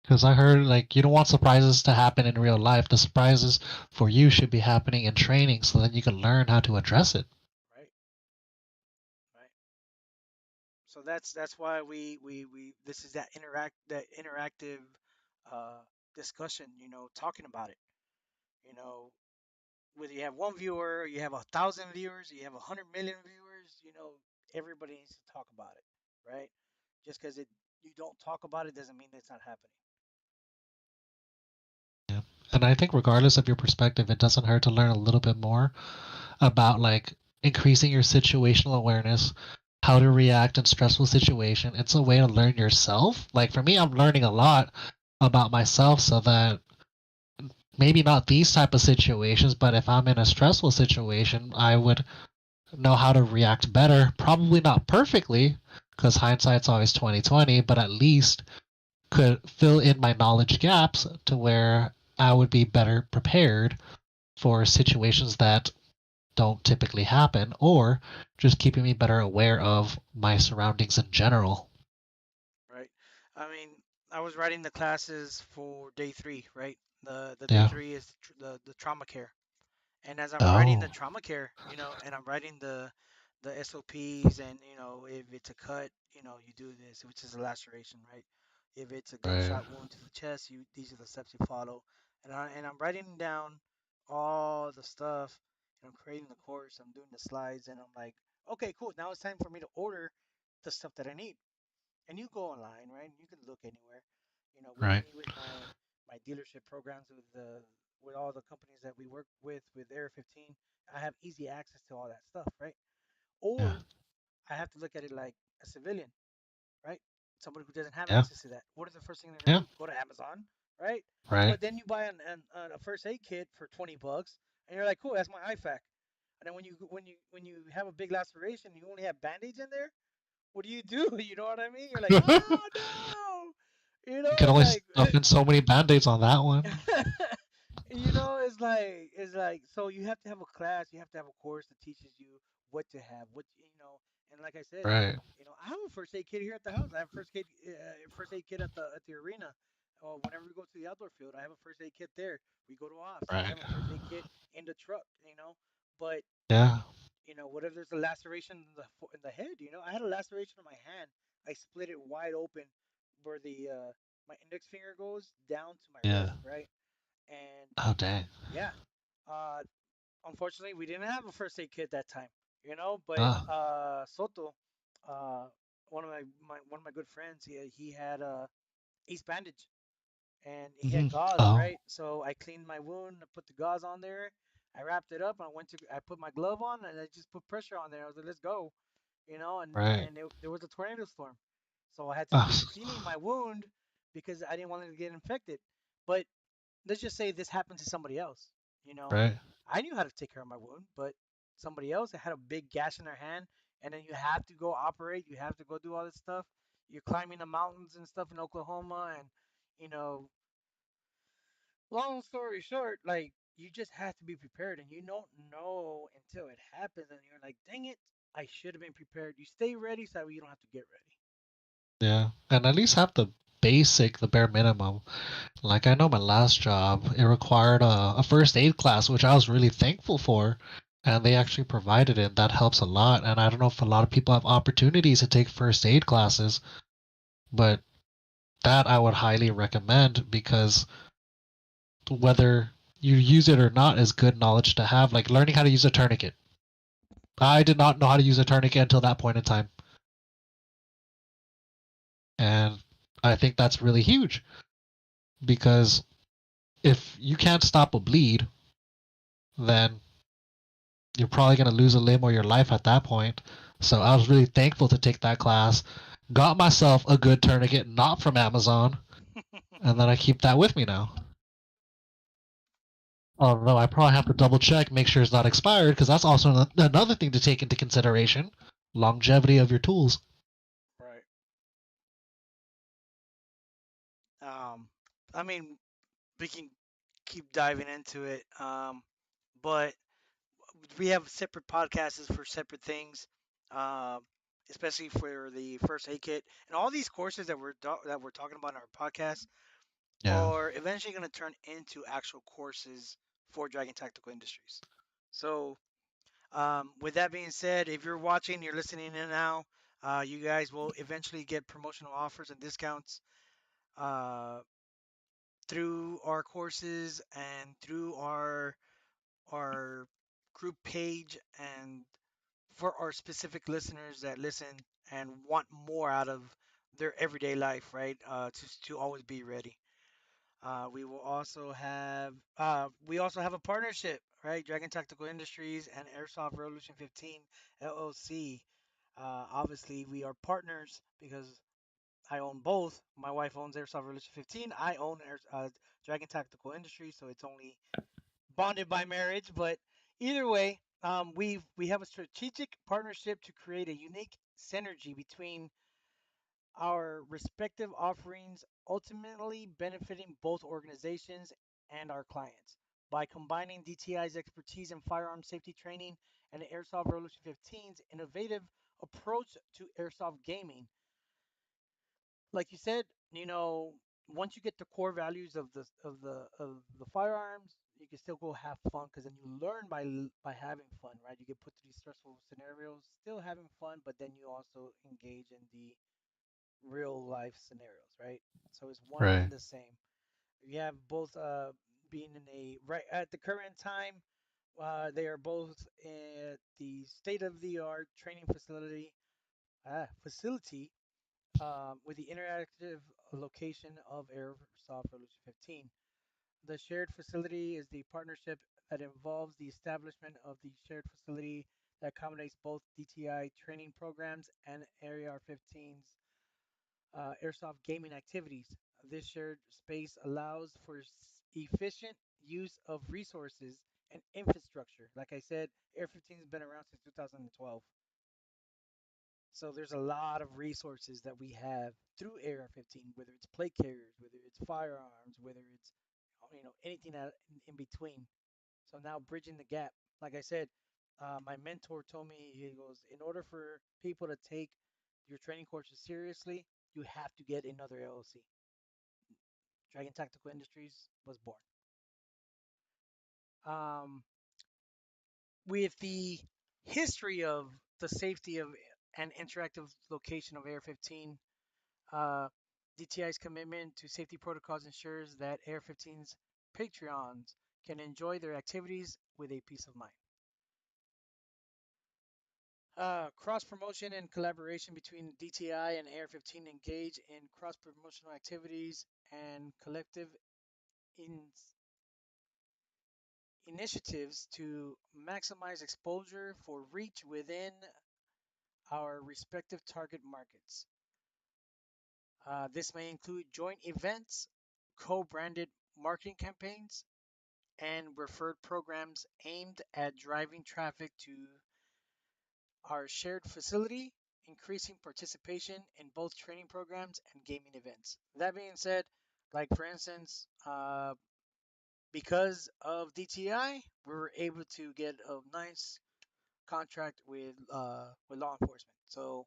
Because I heard like you don't want surprises to happen in real life. The surprises for you should be happening in training, so then you can learn how to address it. Right, right. So that's why we this is that interactive uh, discussion. Talking about it. You know, whether you have one viewer, you have 1,000 viewers, you have 100 million viewers. Everybody needs to talk about it, right? Just because you don't talk about it doesn't mean that it's not happening. Yeah. And I think regardless of your perspective, it doesn't hurt to learn a little bit more about like increasing your situational awareness, how to react in stressful situation. It's a way to learn yourself. Like for me, I'm learning a lot about myself so that maybe not these type of situations, but if I'm in a stressful situation, I would know how to react better. Probably not perfectly, because hindsight's always 2020, but at least could fill in my knowledge gaps to where I would be better prepared for situations that don't typically happen, or just keeping me better aware of my surroundings in general. Right. I mean, I was writing the classes for day 3, right? The day Yeah. 3 is the trauma care. And as I'm writing the Oh, trauma care, and I'm writing the SOPs, and if it's a cut, you do this, which is a laceration, right? If it's a right, gunshot wound to the chest, these are the steps you follow. And I'm writing down all the stuff, and I'm creating the course, I'm doing the slides, and I'm like, okay, cool. Now it's time for me to order the stuff that I need. And you go online, right? You can look anywhere. With right. me, with my dealership programs, with all the companies that we work with AR15, I have easy access to all that stuff, right? Yeah, Or I have to look at it like a civilian, right? Somebody who doesn't have yeah, access to that. What is the first thing they're gonna yeah, do? Go to Amazon, right? right. But then you buy a first aid kit for $20, and you're like, cool, that's my IFAC. And then when you have a big laceration, you only have band-aids in there. What do you do? You know what I mean? You're like, oh You no, can it's only like, stuff in so many band-aids on that one. it's like so you have to have a class, you have to have a course that teaches you what to have, and like I said, Right, I have a first aid kit here at the house. I have a first aid kit at the arena. Whenever we go to the outdoor field, I have a first aid kit there. We go to ops. I right. have a first aid kit in the truck. But Yeah, what if there's a laceration in the head? I had a laceration on my hand. I split it wide open where the my index finger goes down to my yeah. wrist, right? And Oh, dang. yeah, uh, unfortunately, we didn't have a first aid kit that time, But Ah, Soto, uh, one of my good friends, he had a ace bandage, and he had hmm. gauze, Oh, right? So I cleaned my wound, I put the gauze on there, I wrapped it up, I put my glove on, and I just put pressure on there. I was like, let's go, and right. there was a tornado storm, so I had to Ah, keep cleaning my wound because I didn't want it to get infected. But let's just say this happened to somebody else, you know. right. I knew how to take care of my wound, but somebody else that had a big gash in their hand, and then you have to go operate, you have to go do all this stuff. You're climbing the mountains and stuff in Oklahoma, and you know, long story short, like you just have to be prepared, and you don't know until it happens, and you're like, dang it, I should have been prepared. You stay ready so that you don't have to get ready. Yeah, and at least have the basic, the bare minimum. Like I know my last job, it required a first aid class, which I was really thankful for, and they actually provided it. That helps a lot. And I don't know if a lot of people have opportunities to take first aid classes, but that I would highly recommend because whether you use it or not is good knowledge to have. Like learning how to use a tourniquet. I did not know how to use a tourniquet until that point in time, and I think that's really huge because if you can't stop a bleed, then you're probably going to lose a limb or your life at that point. So I was really thankful to take that class. Got myself a good tourniquet, not from Amazon, and then I keep that with me now. Although I probably have to double check, make sure it's not expired, because that's also another thing to take into consideration: longevity of your tools. Right. Um, I mean, we can keep diving into it, but we have separate podcasts for separate things, um, especially for the first aid kit and all these courses that we're talking about in our podcast. Yeah. are eventually going to turn into actual courses for Dragon Tactical Industries. So, with that being said, if you're watching, you're listening in now, you guys will eventually get promotional offers and discounts uh, through our courses and through our group page, and for our specific listeners that listen and want more out of their everyday life, right? To always be ready. We also have a partnership, right? Dragon Tactical Industries and Airsoft Revolution 15 LLC. Obviously, we are partners because I own both. My wife owns Airsoft Revolution 15. I own Dragon Tactical Industries, so it's only bonded by marriage. But either way, we have a strategic partnership to create a unique synergy between our respective offerings, ultimately benefiting both organizations and our clients. By combining DTI's expertise in firearm safety training and Airsoft Revolution 15's innovative approach to airsoft gaming, like you said, once you get the core values of the firearms, you can still go have fun because then you learn by having fun, right? You get put through these stressful scenarios, still having fun, but then you also engage in the real life scenarios, right? So it's one Right. and the same. You have both being in a right at the current time. They are both at the state of the art training facility with the interactive location of Airsoft Revolution 15. The shared facility is the partnership that involves the establishment of the shared facility that accommodates both DTI training programs and Area 15's airsoft gaming activities. This shared space allows for efficient use of resources and infrastructure. Like I said, Air 15 has been around since 2012. So there's a lot of resources that we have through Air 15, whether it's plate carriers, whether it's firearms, whether it's anything in between. So now bridging the gap. Like I said, my mentor told me, he goes, in order for people to take your training courses seriously, you have to get another LLC. Dragon Tactical Industries was born. Um, with the history of the safety of and interactive location of Air 15, uh, DTI's commitment to safety protocols ensures that Air 15's Patreons can enjoy their activities with a peace of mind. Cross promotion and collaboration between DTI and AR-15 engage in cross promotional activities and collective in initiatives to maximize exposure for reach within our respective target markets. This may include joint events, co branded marketing campaigns, and referred programs aimed at driving traffic to our shared facility, increasing participation in both training programs and gaming events. That being said, like for instance, because of DTI, we were able to get a nice contract with law enforcement. So,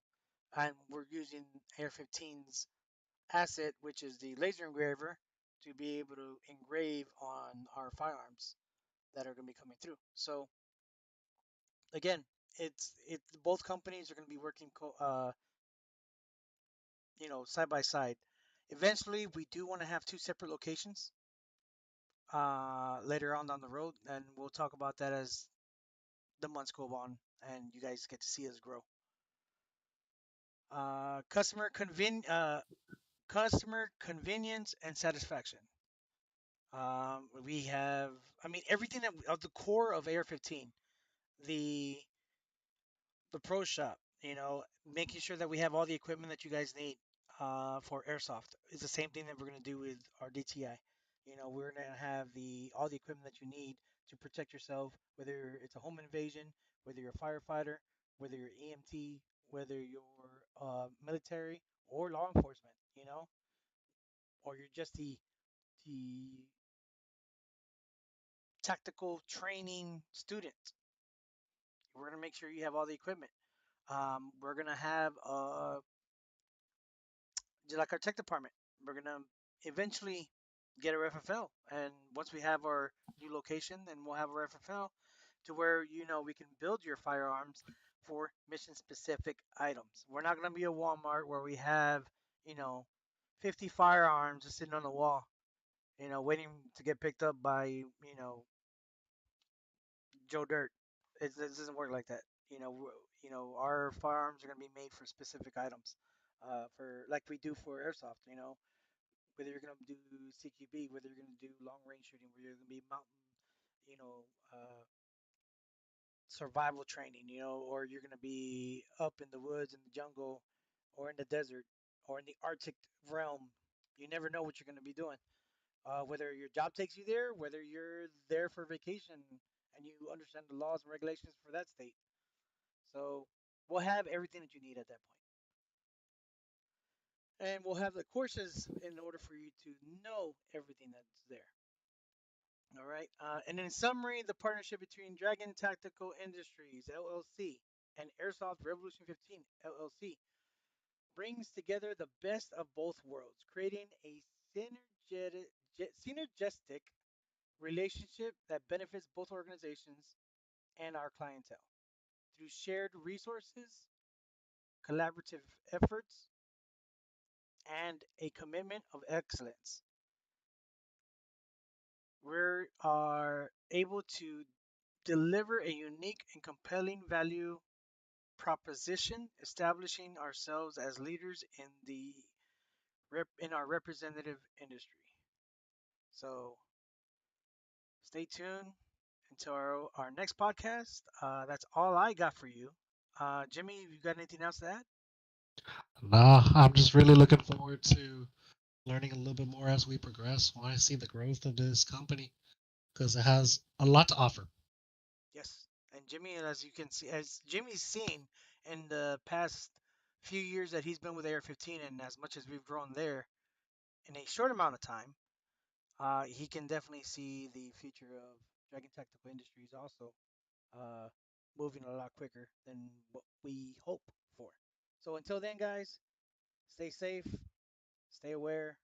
and we're using Air 15's asset, which is the laser engraver, to be able to engrave on our firearms that are going to be coming through. So again, it's both companies are going to be working side by side. Eventually, we do want to have two separate locations later on down the road, and we'll talk about that as the months go on and you guys get to see us grow. Uh, customer conven customer convenience and satisfaction. We have, I mean, everything that of the core of AR-15, the the pro shop, making sure that we have all the equipment that you guys need for airsoft is the same thing that we're going to do with our DTI. We're going to have the all the equipment that you need to protect yourself, whether it's a home invasion, whether you're a firefighter, whether you're EMT, whether you're military or law enforcement, or you're just the tactical training student. We're going to make sure you have all the equipment. We're going to have just like our tech department. We're going to eventually. get our FFL. And once we have our new location, then we'll have our FFL to where we can build your firearms for mission specific items. We're not going to be a Walmart where we have, you know, 50 firearms just sitting on the wall, waiting to get picked up by, Joe Dirt. It doesn't work like that. Our firearms are going to be made for specific items, for like we do for airsoft. Whether you're going to do CQB, whether you're going to do long range shooting, whether you're going to be mountain, you know, survival training, or you're going to be up in the woods, in the jungle, or in the desert, or in the Arctic realm. You never know what you're going to be doing. Whether your job takes you there, whether you're there for vacation and you understand the laws and regulations for that state. So we'll have everything that you need at that point. And we'll have the courses in order for you to know everything that's there. All right. And in summary, the partnership between Dragon Tactical Industries LLC and Airsoft Revolution 15 LLC brings together the best of both worlds, creating a synergistic relationship that benefits both organizations and our clientele through shared resources, collaborative efforts, and a commitment of excellence. We are able to deliver a unique and compelling value proposition, establishing ourselves as leaders in our representative industry. So stay tuned until our next podcast. That's all I got for you. Jimmy, you got anything else to add? Nah, I'm just really looking forward to learning a little bit more as we progress. When I see the growth of this company, because it has a lot to offer. Yes. And Jimmy, as you can see, as Jimmy's seen in the past few years that he's been with AR15, and as much as we've grown there in a short amount of time, he can definitely see the future of Dragon Tactical Industries also uh, moving a lot quicker than what we hope for. So until then, guys, stay safe, stay aware,